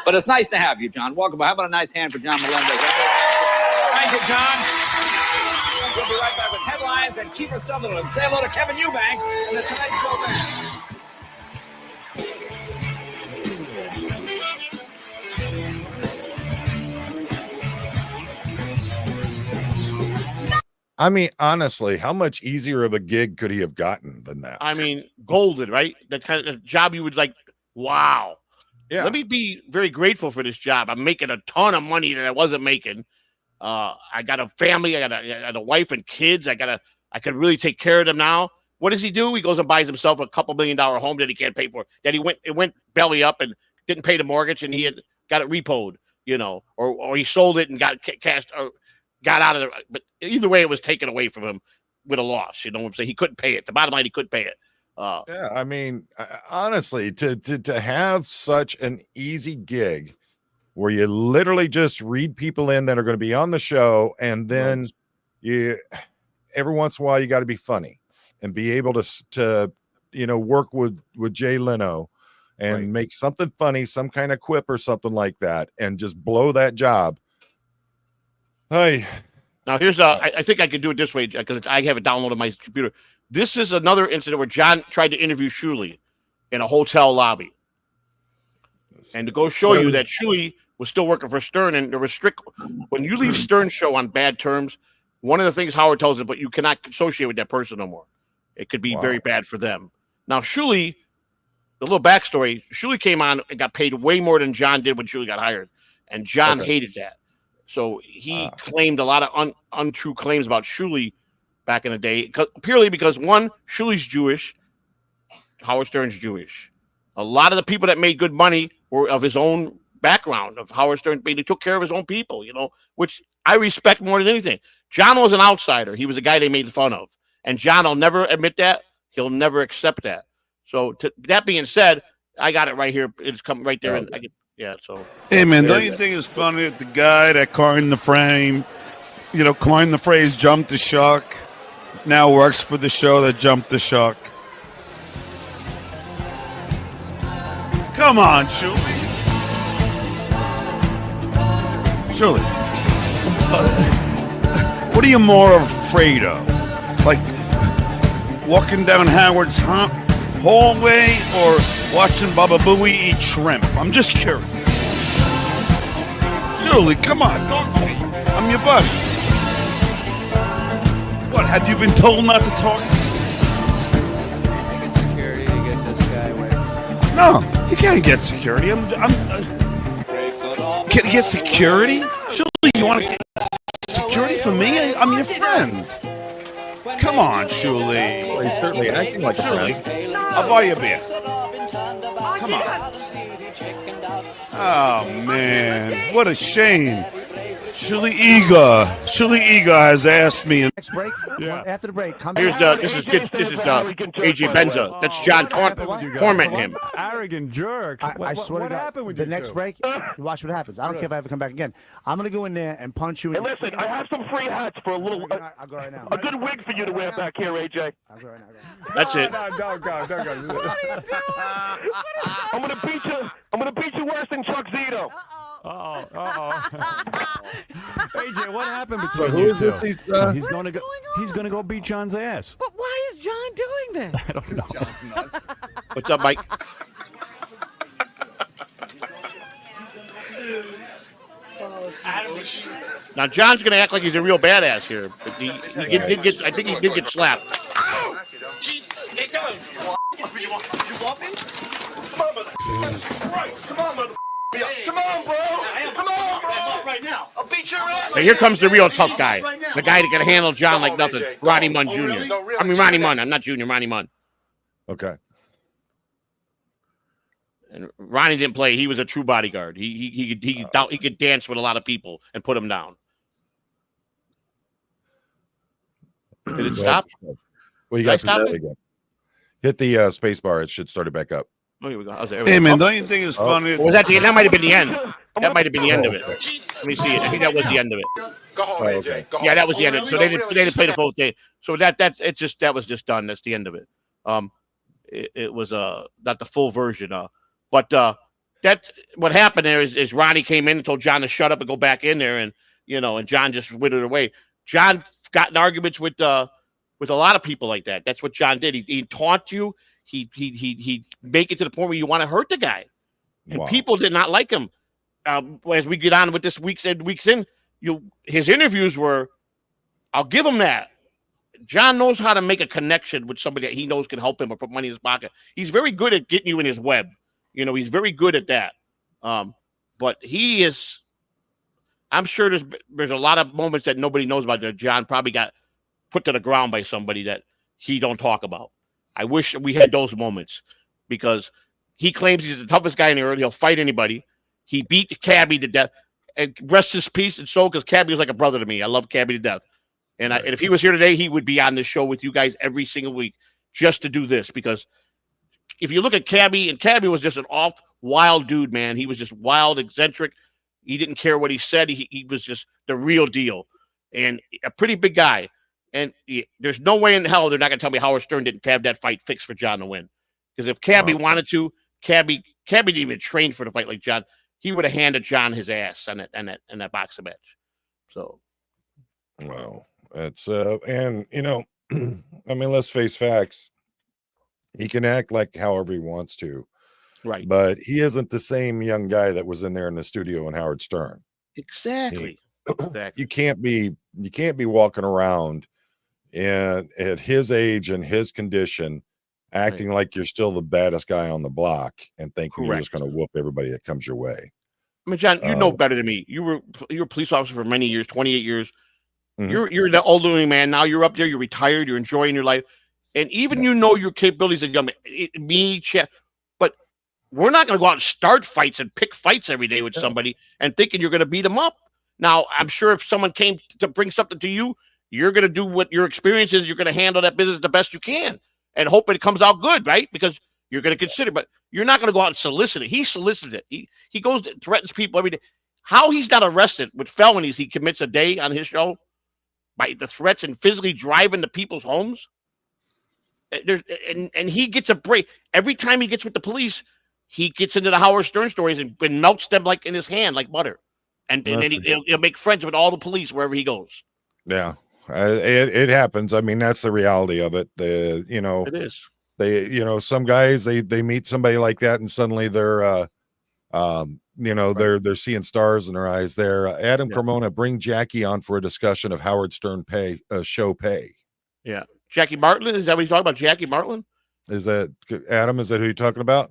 But it's nice to have you, John. Welcome. How about a nice hand for John Melendez? Thank you, John. We'll be right back with headlines and Kiefer Sutherland. Say hello to Kevin Eubanks and the Tonight Show Band. I mean, honestly, how much easier of a gig could he have gotten than that? I mean, golden, right? That kind of job you would like, wow. Yeah. Let me be very grateful for this job. I'm making a ton of money that I wasn't making. I got a family. I got a wife and kids. I could really take care of them now. What does he do? He goes and buys himself a $2 million home that he can't pay for. That it went belly up and didn't pay the mortgage, and he had got it repoed, or he sold it and got cashed or got out of there. But either way, it was taken away from him with a loss. You know what I'm saying? He couldn't pay it. The bottom line, he couldn't pay it. Yeah, I mean, honestly, to have such an easy gig where you literally just read people in that are going to be on the show, and then you every once in a while you got to be funny and be able to work with Jay Leno and make something funny, some kind of quip or something like that, and just blow that job. Hey, now here's I think I could do it this way because I have it downloaded on my computer. This is another incident where John tried to interview Shuley in a hotel lobby. And to go show you that Shuley was still working for Stern, and there was strict when you leave Stern's show on bad terms, one of the things Howard tells us, but you cannot associate with that person no more. It could be very bad for them. Now, Shuley, the little backstory, Shuley came on and got paid way more than John did when Shuley got hired. And John hated that. So he claimed a lot of untrue claims about Shuley back in the day, purely because, one, Shuley's Jewish, Howard Stern's Jewish. A lot of the people that made good money were of his own background, of Howard Stern. He took care of his own people, which I respect more than anything. John was an outsider. He was a guy they made fun of. And John will never admit that. He'll never accept that. So that being said, I got it right here. It's come right there. And so. Hey, man, don't you think it's funny that the guy that coined the frame, coined the phrase jump the shark, now works for the show that jumped the shark? Come on, Julie. Julie. What are you more afraid of? Like walking down Howard's hallway or watching Baba Booey eat shrimp? I'm just curious. Julie, come on. I'm your buddy. What, have you been told not to talk? Get security to get this guy away. No, you can't get security. Can you get security? Julie, you want to get security for me? I'm your friend. Come on, Julie. Well, he's certainly acting like Julie, a friend. I'll buy you a beer. Come on. Oh, man. What a shame. Julie Eager has asked me. Next break. Yeah. After the break, come This back. is AJ Benza. That's John tormenting him. Arrogant jerk. I swear to God, happened with the you next two? break, you watch what happens. I don't care if I ever come back again. I'm going to go in there and punch you. Hey, listen, I have some free hats for a little. I'll go right now. A good wig for you to wear back here, AJ. I'll go right now. That's it. No, don't go. I'm gonna beat you. I'm gonna beat you worse than Chuck Zito. AJ, what happened So between who you is two? this? He's going to go. He's going to go beat John's ass. But why is John doing this? I don't know. What's up, Mike? Now John's gonna act like he's a real badass here. But I think he did get slapped. Jesus, it goes. You want me? Come on, mother. Come on, bro. Come on, bro. Right now. I'll beat your ass. So here comes the real tough guy. The guy that can handle John like nothing. Ronnie Munn Jr. I mean Ronnie Munn. I'm not Junior. Ronnie Munn. Okay. And Ronnie didn't play. He was a true bodyguard. He could dance with a lot of people and put them down. Did it stop? Well, you got to again. Hit the space bar. It should start it back up. Oh, here we go. Hey, man, don't you think it's funny? Was that the end? That might have been the end. That might have been the end of it. Let me see it. I think that was the end of it. Go home, AJ. Go home. Yeah, that was the end of it. So they didn't play the full thing. So that was just done. That's the end of it. It was not the full version. But that's what happened there is Ronnie came in and told John to shut up and go back in there, and and John just withered away. John got in arguments with a lot of people like that. That's what John did. He taunt you. He make it to the point where you want to hurt the guy, and people did not like him. As we get on with this weeks in, his interviews were, I'll give him that. John knows how to make a connection with somebody that he knows can help him or put money in his pocket. He's very good at getting you in his web. He's very good at that. But he is. I'm sure there's a lot of moments that nobody knows about that John probably got put to the ground by somebody that he don't talk about. I wish we had those moments because he claims he's the toughest guy in the world. He'll fight anybody. He beat Cabby to death. And rest his peace and soul, because Cabby was like a brother to me. I love Cabby to death. And if he was here today, he would be on this show with you guys every single week just to do this. Because if you look at Cabby, and Cabby was just an wild dude, man. He was just wild, eccentric. He didn't care what he said. He was just the real deal. And a pretty big guy. And there's no way in hell they're not going to tell me Howard Stern didn't have that fight fixed for John to win. Because if Cabby wanted to, Cabby didn't even train for the fight like John. He would have handed John his ass in that boxing match. So, well, it's and I mean, let's face facts. He can act like however he wants to, right? But he isn't the same young guy that was in there in the studio in Howard Stern. Exactly. You can't be walking around and at his age and his condition acting like you're still the baddest guy on the block and thinking you're just going to whoop everybody that comes your way. I mean, John, you know better than me. You were a police officer for many years, 28 years. Mm-hmm. You're the elderly man now. You're up there. You're retired. You're enjoying your life, and even your capabilities as young me, but we're not going to go out and start fights and pick fights every day with somebody and thinking you're going to beat them up. Now, I'm sure if someone came to bring something to you, you're going to do what your experience is. You're going to handle that business the best you can and hope it comes out good, right? Because you're going to consider, but you're not going to go out and solicit it. He solicited it. He goes and threatens people every day. How he's not arrested with felonies he commits a day on his show by the threats and physically driving to people's homes. And he gets a break. Every time he gets with the police, he gets into the Howard Stern stories and melts them like in his hand, like butter. And then he'll make friends with all the police wherever he goes. Yeah, it happens. I mean, that's the reality of it. It is. Some guys they meet somebody like that, and suddenly they're they're seeing stars in their eyes. There, Adam Cremona, bring Jackie on for a discussion of Howard Stern show pay. Yeah, Jackie Martland, is that what he's talking about? Jackie Martland? Is that Adam? Is that who you're talking about?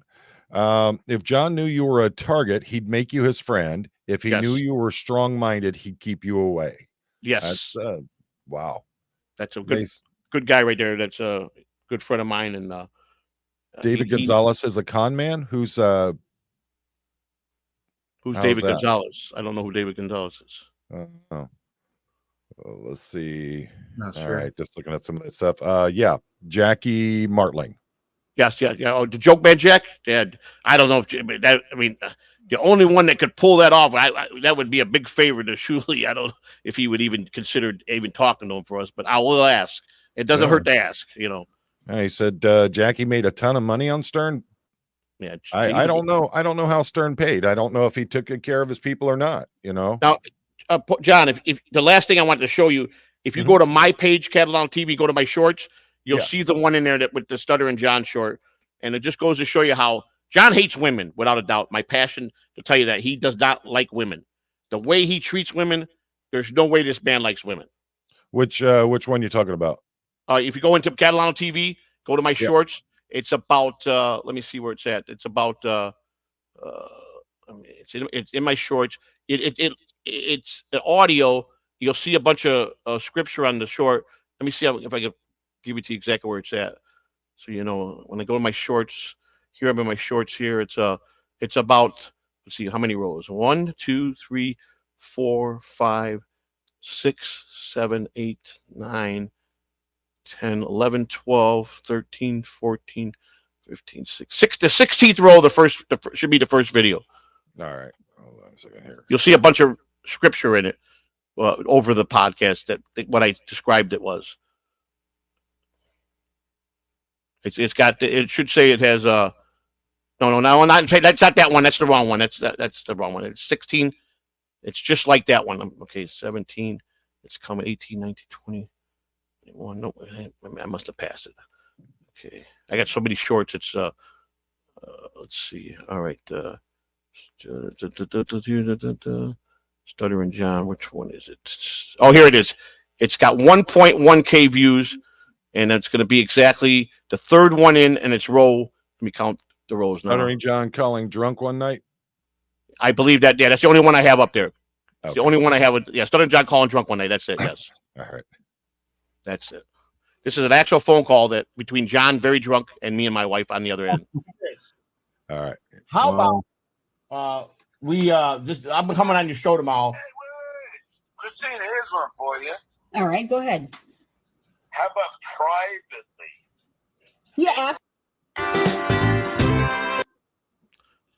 If John knew you were a target, he'd make you his friend. If he knew you were strong-minded, he'd keep you away. Yes. That's, wow. That's a good guy right there. That's a good friend of mine. And David Gonzalez is a con man. Who's David Gonzalez? I don't know who David Gonzalez is. Let's see. Not All sure. right, just looking at some of that stuff. Jackie Martling. Yes, yeah. Oh, the Joke Man Jack. Dad, I don't know if that. I mean, the only one that could pull that off. That would be a big favor to Shuley. I don't know if he would even consider even talking to him for us, but I will ask. It doesn't hurt to ask. He said Jackie made a ton of money on Stern. Yeah, I don't know. I don't know how Stern paid. I don't know if he took good care of his people or not. Now, John, if the last thing I wanted to show you, if you go to my page, Catalan TV, go to my shorts, you'll see the one in there with the Stuttering John short, and it just goes to show you how John hates women, without a doubt. My passion to tell you that he does not like women. The way he treats women, there's no way this man likes women. Which one you talking about? If you go into Catalan TV, go to my shorts. It's about let me see where it's at. It's about it's in my shorts. It's the audio. You'll see a bunch of scripture on the short. Let me see if I can give it to you exactly where it's at. So when I go to my shorts, here I'm in my shorts here. It's about, let's see how many rows. 1, 2, 3, 4, 5, 6, 7, 8, 9, 10, 11, 12, 13, 14, 15, 16. The 16th row, should be the first video. All right. Hold on a second here. You'll see a bunch of scripture in it over the podcast that what I described it was. It's got it should say it has no, that's not that one. That's the wrong one. That's the wrong one. It's 16. It's just like that one. Okay, 17. It's coming 18, 19, 20. 21. No, I must have passed it. Okay. I got so many shorts. It's let's see. All right. Stuttering John. Which one is it? Oh, here it is. It's got 1.1K views, and it's going to be exactly the third one in, and it's row. Let me count the rows now. Stuttering John calling drunk one night. I believe that. Yeah, that's the only one I have up there. It's the only one I have. Stuttering John calling drunk one night. That's it. Yes. All right. That's it. This is an actual phone call that between John, very drunk, and me and my wife on the other end. All right. How about I'm coming on your show tomorrow. Hey, wait. Christina, here's one for you. All right, go ahead. How about privately? Yeah.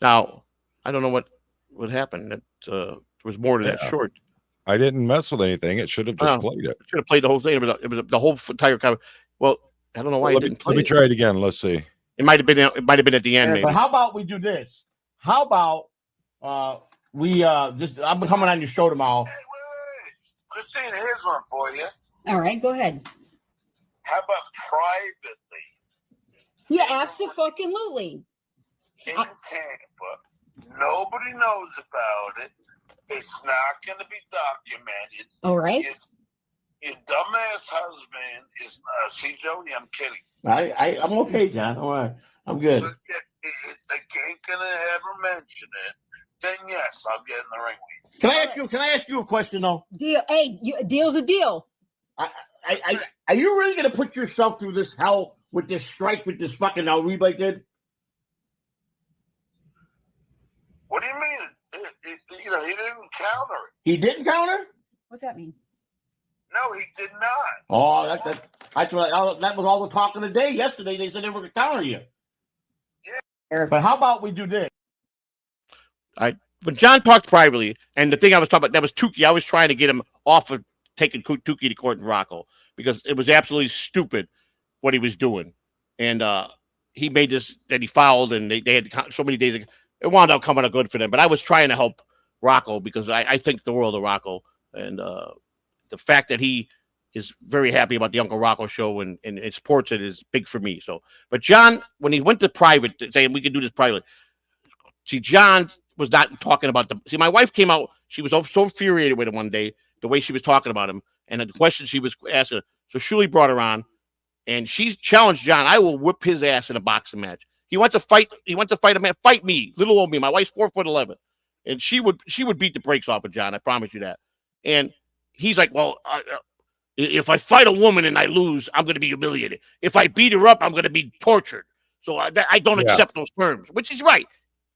Now, I don't know what happened. There was more to that short. I didn't mess with anything. It should have just played it. Should have played the whole thing. It was the whole entire cover. Well, I don't know why it didn't play. Let me try it again. Let's see. It might have been at the end, maybe. But how about we do this? How about I'm coming on your show tomorrow. Hey, wait. Christina, here's one for you. All right, go ahead. How about privately? Yeah, absolutely. In Tampa. Nobody knows about it. It's not going to be documented. All right. Your dumbass husband is. See, Jody, I'm kidding. I'm okay, John. All right. I'm good. If they ain't going to ever mention it, then yes, I'll get in the ring with you. Can I ask you a question though? Deal. Hey, deal's a deal. Are you really going to put yourself through this hell with this strike with this fucking Uribe kid? What do you mean? He didn't counter it. He didn't counter? What's that mean? No, he did not. Oh, that was all the talk of the day yesterday. They said they were going to counter you. Yeah. But how about we do this? When John talked privately, and the thing I was talking about, that was Tukey. I was trying to get him off of taking Tukey to court in Rocco because it was absolutely stupid what he was doing. And he made this that he fouled, and they had so many days. It wound up coming out good for them. But I was trying to help Rocco because I think the world of Rocco, and the fact that he is very happy about the Uncle Rocco show and supports it is big for me. So, but John, when he went to private, saying we could do this privately, see, John was not talking about my wife came out. She was so infuriated with him one day, the way she was talking about him and the questions she was asking. So Shuli brought her on, and she challenged John. I will whip his ass in a boxing match. He went to fight a man. Fight me, little old me. My wife's 4'11", and she would beat the brakes off of John. I promise you that. And he's like, well, if I fight a woman and I lose, I'm going to be humiliated. If I beat her up, I'm going to be tortured. So I don't accept those terms, which is right.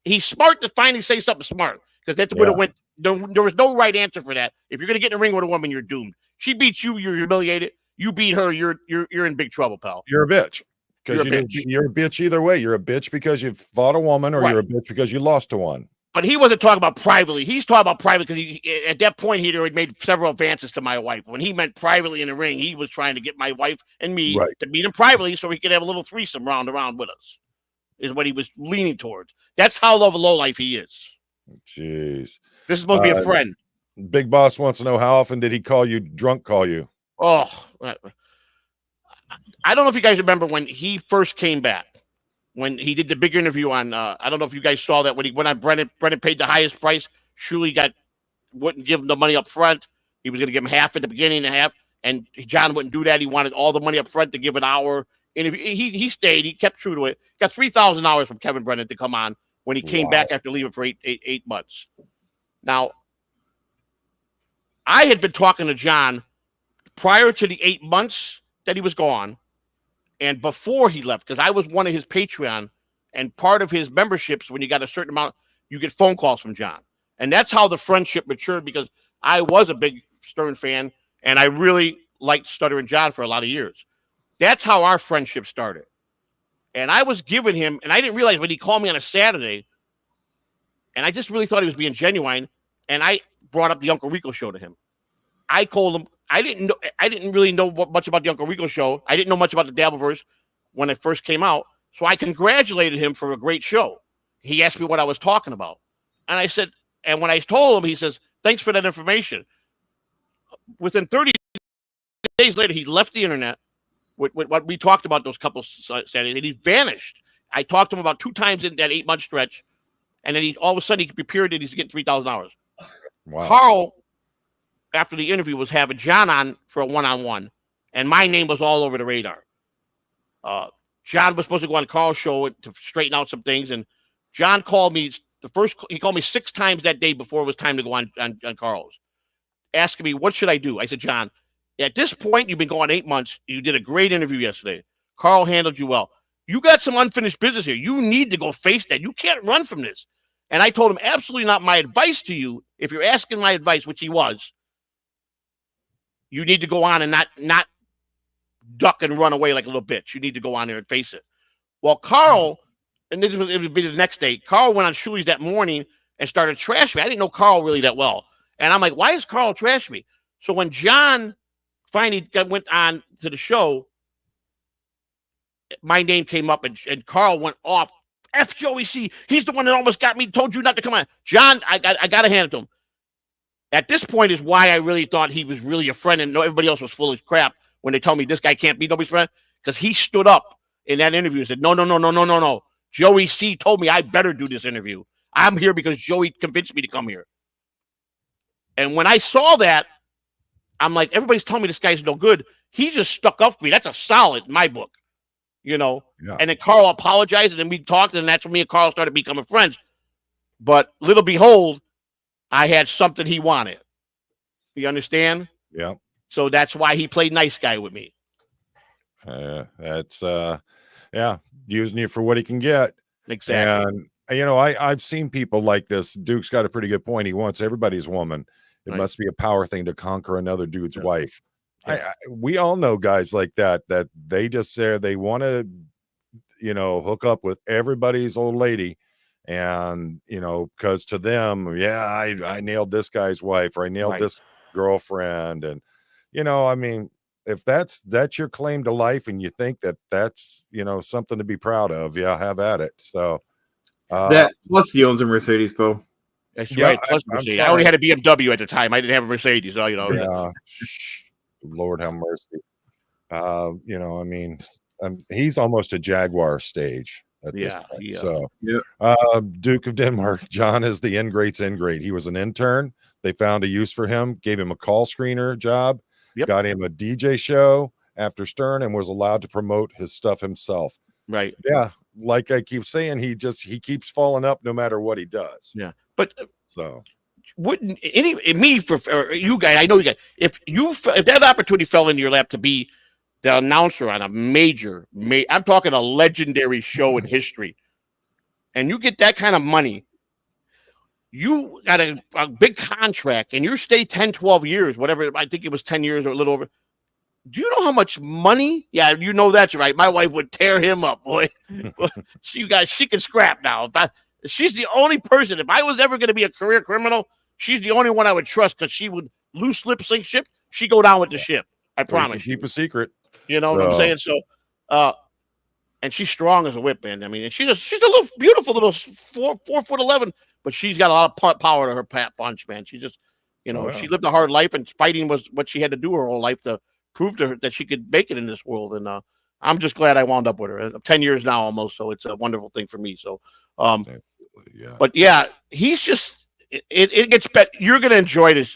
He's smart to finally say something smart because that's what it went. There was no right answer for that. If you're going to get in the ring with a woman, you're doomed. She beats you, you're humiliated. You beat her, you're in big trouble, pal. You're a bitch. Because you're a bitch either way. You're a bitch because you fought a woman, or you're a bitch because you lost to one. But he wasn't talking about privately. He's talking about private because at that point he'd already made several advances to my wife. When he meant privately in the ring, he was trying to get my wife and me to meet him privately so he could have a little threesome round around with us. Is what he was leaning towards. That's how low life he is. Jeez. This is supposed to be a friend. Big Boss wants to know, how often did he call you call you? Oh, I don't know if you guys remember when he first came back, when he did the big interview on, I don't know if you guys saw that when he went on Brennan paid the highest price. Shuli wouldn't give him the money up front. He was going to give him half at the beginning and half, and John wouldn't do that. He wanted all the money up front to give an hour. And if he stayed, he kept true to it. Got $3,000 from Kevin Brennan to come on when he came back after leaving for eight months. Now, I had been talking to John prior to the 8 months that he was gone and before he left, because I was one of his Patreon, and part of his memberships, when you got a certain amount, you get phone calls from John. And that's how the friendship matured, because I was a big Stern fan, and I really liked Stuttering John for a lot of years. That's how our friendship started. And I was giving him, and I didn't realize when he called me on a Saturday, and I just really thought he was being genuine, and I brought up the Uncle Rico show to him. I told him, I didn't really know much about the Uncle Rico show. I didn't know much about the Dabbleverse when it first came out. So I congratulated him for a great show. He asked me what I was talking about. And I said, and when I told him, he says, thanks for that information. Within 30 days later, he left the internet with what we talked about those couple Saturdays, and he vanished. I talked to him about 2 times in that 8-month stretch, and then all of a sudden he appeared and he's getting $3,000. Wow. Carl, after the interview, was having John on for a one-on-one, and my name was all over the radar. John was supposed to go on Carl's show to straighten out some things, and John called me he called me 6 times that day before it was time to go on Carl's, asking me, what should I do? I said, John, at this point, you've been going 8 months. You did a great interview yesterday. Carl handled you well. You got some unfinished business here. You need to go face that. You can't run from this. And I told him, absolutely not. My advice to you, if you're asking my advice, which he was, you need to go on and not duck and run away like a little bitch. You need to go on there and face it. Well, Carl, and it would be the next day, Carl went on Shuli's that morning and started trashing me. I didn't know Carl really that well. And I'm like, why is Carl trashing me? So when John finally went on to the show, my name came up, and Carl went off. F Joey C. He's the one that almost got me, told you not to come on. John, I got to hand it to him. At this point is why I really thought he was really a friend, and everybody else was full of crap when they told me this guy can't be nobody's friend, because he stood up in that interview and said, no. Joey C. told me I better do this interview. I'm here because Joey convinced me to come here. And when I saw that, I'm like, everybody's telling me this guy's no good. He just stuck up for me. That's a solid in my book, you know. Yeah. And then Carl apologized, and then we talked, and that's when me and Carl started becoming friends. But little behold, I had something he wanted. You understand? Yeah. So that's why he played nice guy with me. That's using you for what he can get. Exactly. And you know, I've seen people like this. Duke's got a pretty good point. He wants everybody's woman. It must be a power thing to conquer another dude's wife. Yeah. We all know guys like that they just say they want to, you know, hook up with everybody's old lady. And, you know, because to them, I nailed this guy's wife, or I nailed this girlfriend. And, you know, I mean, if that's your claim to life, and you think that that's something to be proud of, yeah, have at it. So that plus he owns a Mercedes, Poe. That's Yeah, right. Plus I'm Mercedes. sorry. I only had a BMW at the time. I didn't have a Mercedes, so Yeah, Lord have mercy. I mean, he's almost a Jaguar stage at this Yeah, point. yeah. So, Yeah. Duke of Denmark, John is the ingrate's ingrate. He was an intern. They found a use for him, gave him a call screener job, got him a DJ show after Stern, and was allowed to promote his stuff himself. Right. Yeah. Like I keep saying, he keeps falling up no matter what he does. Yeah. But so wouldn't me for you guys, I know you guys, if that opportunity fell into your lap to be the announcer on a major, I'm talking a legendary show in history, and you get that kind of money, you got a big contract, and you stay 10, 12 years, whatever, I think it was 10 years or a little over. Do you know how much money? Yeah, you know that's right. My wife would tear him up, boy. She can scrap now. She's the only person, if I was ever going to be a career criminal, she's the only one I would trust, because she would loose lip sync ship. She go down with the ship. I promise you. Keep a secret. You know what I'm saying? So, and she's strong as a whip, man. I mean, she's a little beautiful little 4'11", but she's got a lot of power to her punch, man. She just, she lived a hard life, and fighting was what she had to do her whole life to prove to her that she could make it in this world. And I'm just glad I wound up with her. 10 years now almost, so it's a wonderful thing for me. So, but yeah, he's just it gets better. You're gonna enjoy this.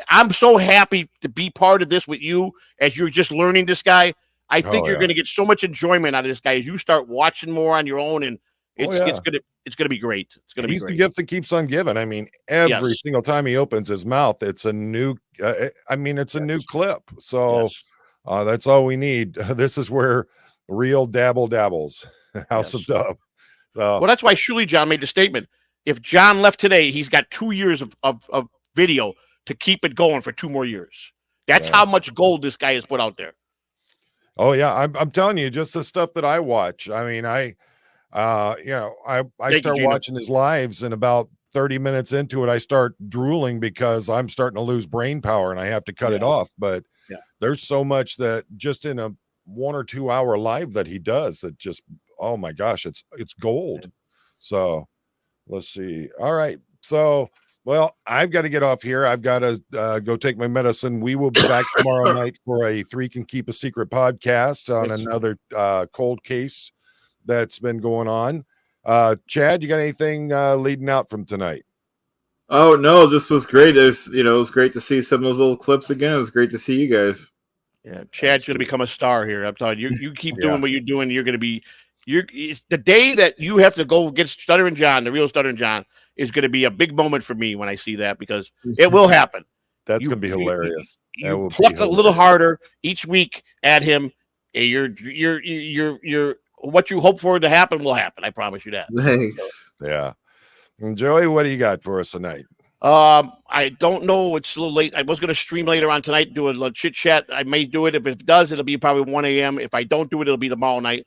I'm so happy to be part of this with you as you're just learning this guy. I think you're going to get so much enjoyment out of this guy as you start watching more on your own, and it's gonna be great. It's gonna be He's great. the gift that keeps on giving. I mean, every single time he opens his mouth, it's a new. It's a new clip. So that's all we need. This is where real dabbles. House of Dub. So well, that's why Stuttering John made the statement. If John left today, he's got 2 years of video to keep it going for 2 more years. That's how much gold this guy has put out there. Oh yeah, I'm telling you, just the stuff that I watch. I mean, I start watching his lives, and about 30 minutes into it, I start drooling because I'm starting to lose brain power and I have to cut it off. But there's so much that just in a 1 or 2 hour live that he does that just, oh my gosh, it's gold. So let's see. All right. So, well, I've got to get off here. I've got to go take my medicine. We will be back tomorrow night for a 3 Can Keep a Secret podcast on another cold case that's been going on. Chad, you got anything leading out from tonight? Oh no, this was great. It was great to see some of those little clips again. It was great to see you guys. Yeah, Chad's going to become a star here. I'm telling you. You keep doing what you're doing. You're going to be. It's the day that you have to go get Stuttering John, the real Stuttering John, is going to be a big moment for me when I see that, because it will happen. That's going to be hilarious. You pluck a little harder each week at him. You're what you hope for to happen will happen. I promise you that. Thanks. Yeah. And Joey, what do you got for us tonight? I don't know. It's a little late. I was going to stream later on tonight, do a chit chat. I may do it. If it does, it'll be probably 1 a.m. If I don't do it, it'll be tomorrow night.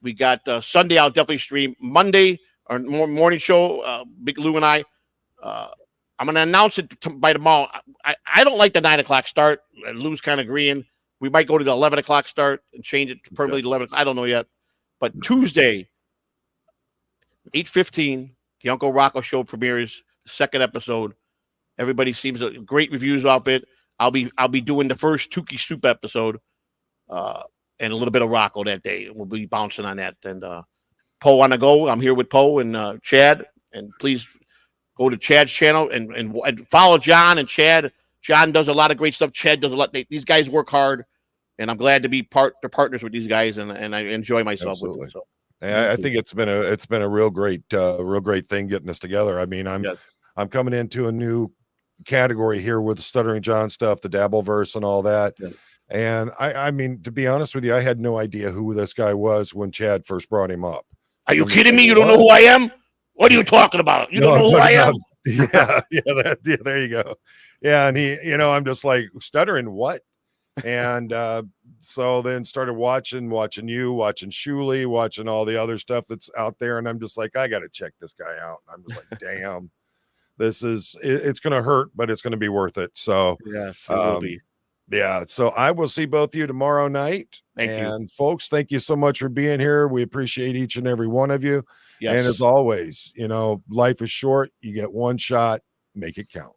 We got Sunday. I'll definitely stream. Monday, our morning show. Big Lou and I. I'm going to announce it by tomorrow. I don't like the 9 o'clock start. Lou's kind of agreeing. We might go to the 11 o'clock start and change it permanently to 11. I don't know yet. But Tuesday, 8:15, the Uncle Rocco Show premieres, second episode. Everybody seems great reviews off it. I'll be doing the first Tukey Soup episode, and a little bit of Rocco that day. We'll be bouncing on that. And Poe on the go. I'm here with Poe and Chad. And please go to Chad's channel and follow John and Chad. John does a lot of great stuff. Chad does a lot. These guys work hard, and I'm glad to be partners with these guys, and I enjoy myself with them. So. I think it's been a real great thing getting this together. I mean, I'm coming into a new category here with the Stuttering John stuff, the Dabbleverse and all that. Yeah. And I mean, to be honest with you, I had no idea who this guy was when Chad first brought him up. Are you kidding me? You don't know who I am? What are you talking about? You don't know who I am? Yeah, there you go. Yeah, and he, I'm just like, stuttering what? And so then started watching you, watching Shuley, watching all the other stuff that's out there, and I'm just like, I got to check this guy out. And I'm just like, damn, it's going to hurt, but it's going to be worth it. So yes, it will be. Yeah. So I will see both of you tomorrow night. Thank you. And folks, thank you so much for being here. We appreciate each and every one of you. Yes. And as always, life is short. You get one shot, make it count.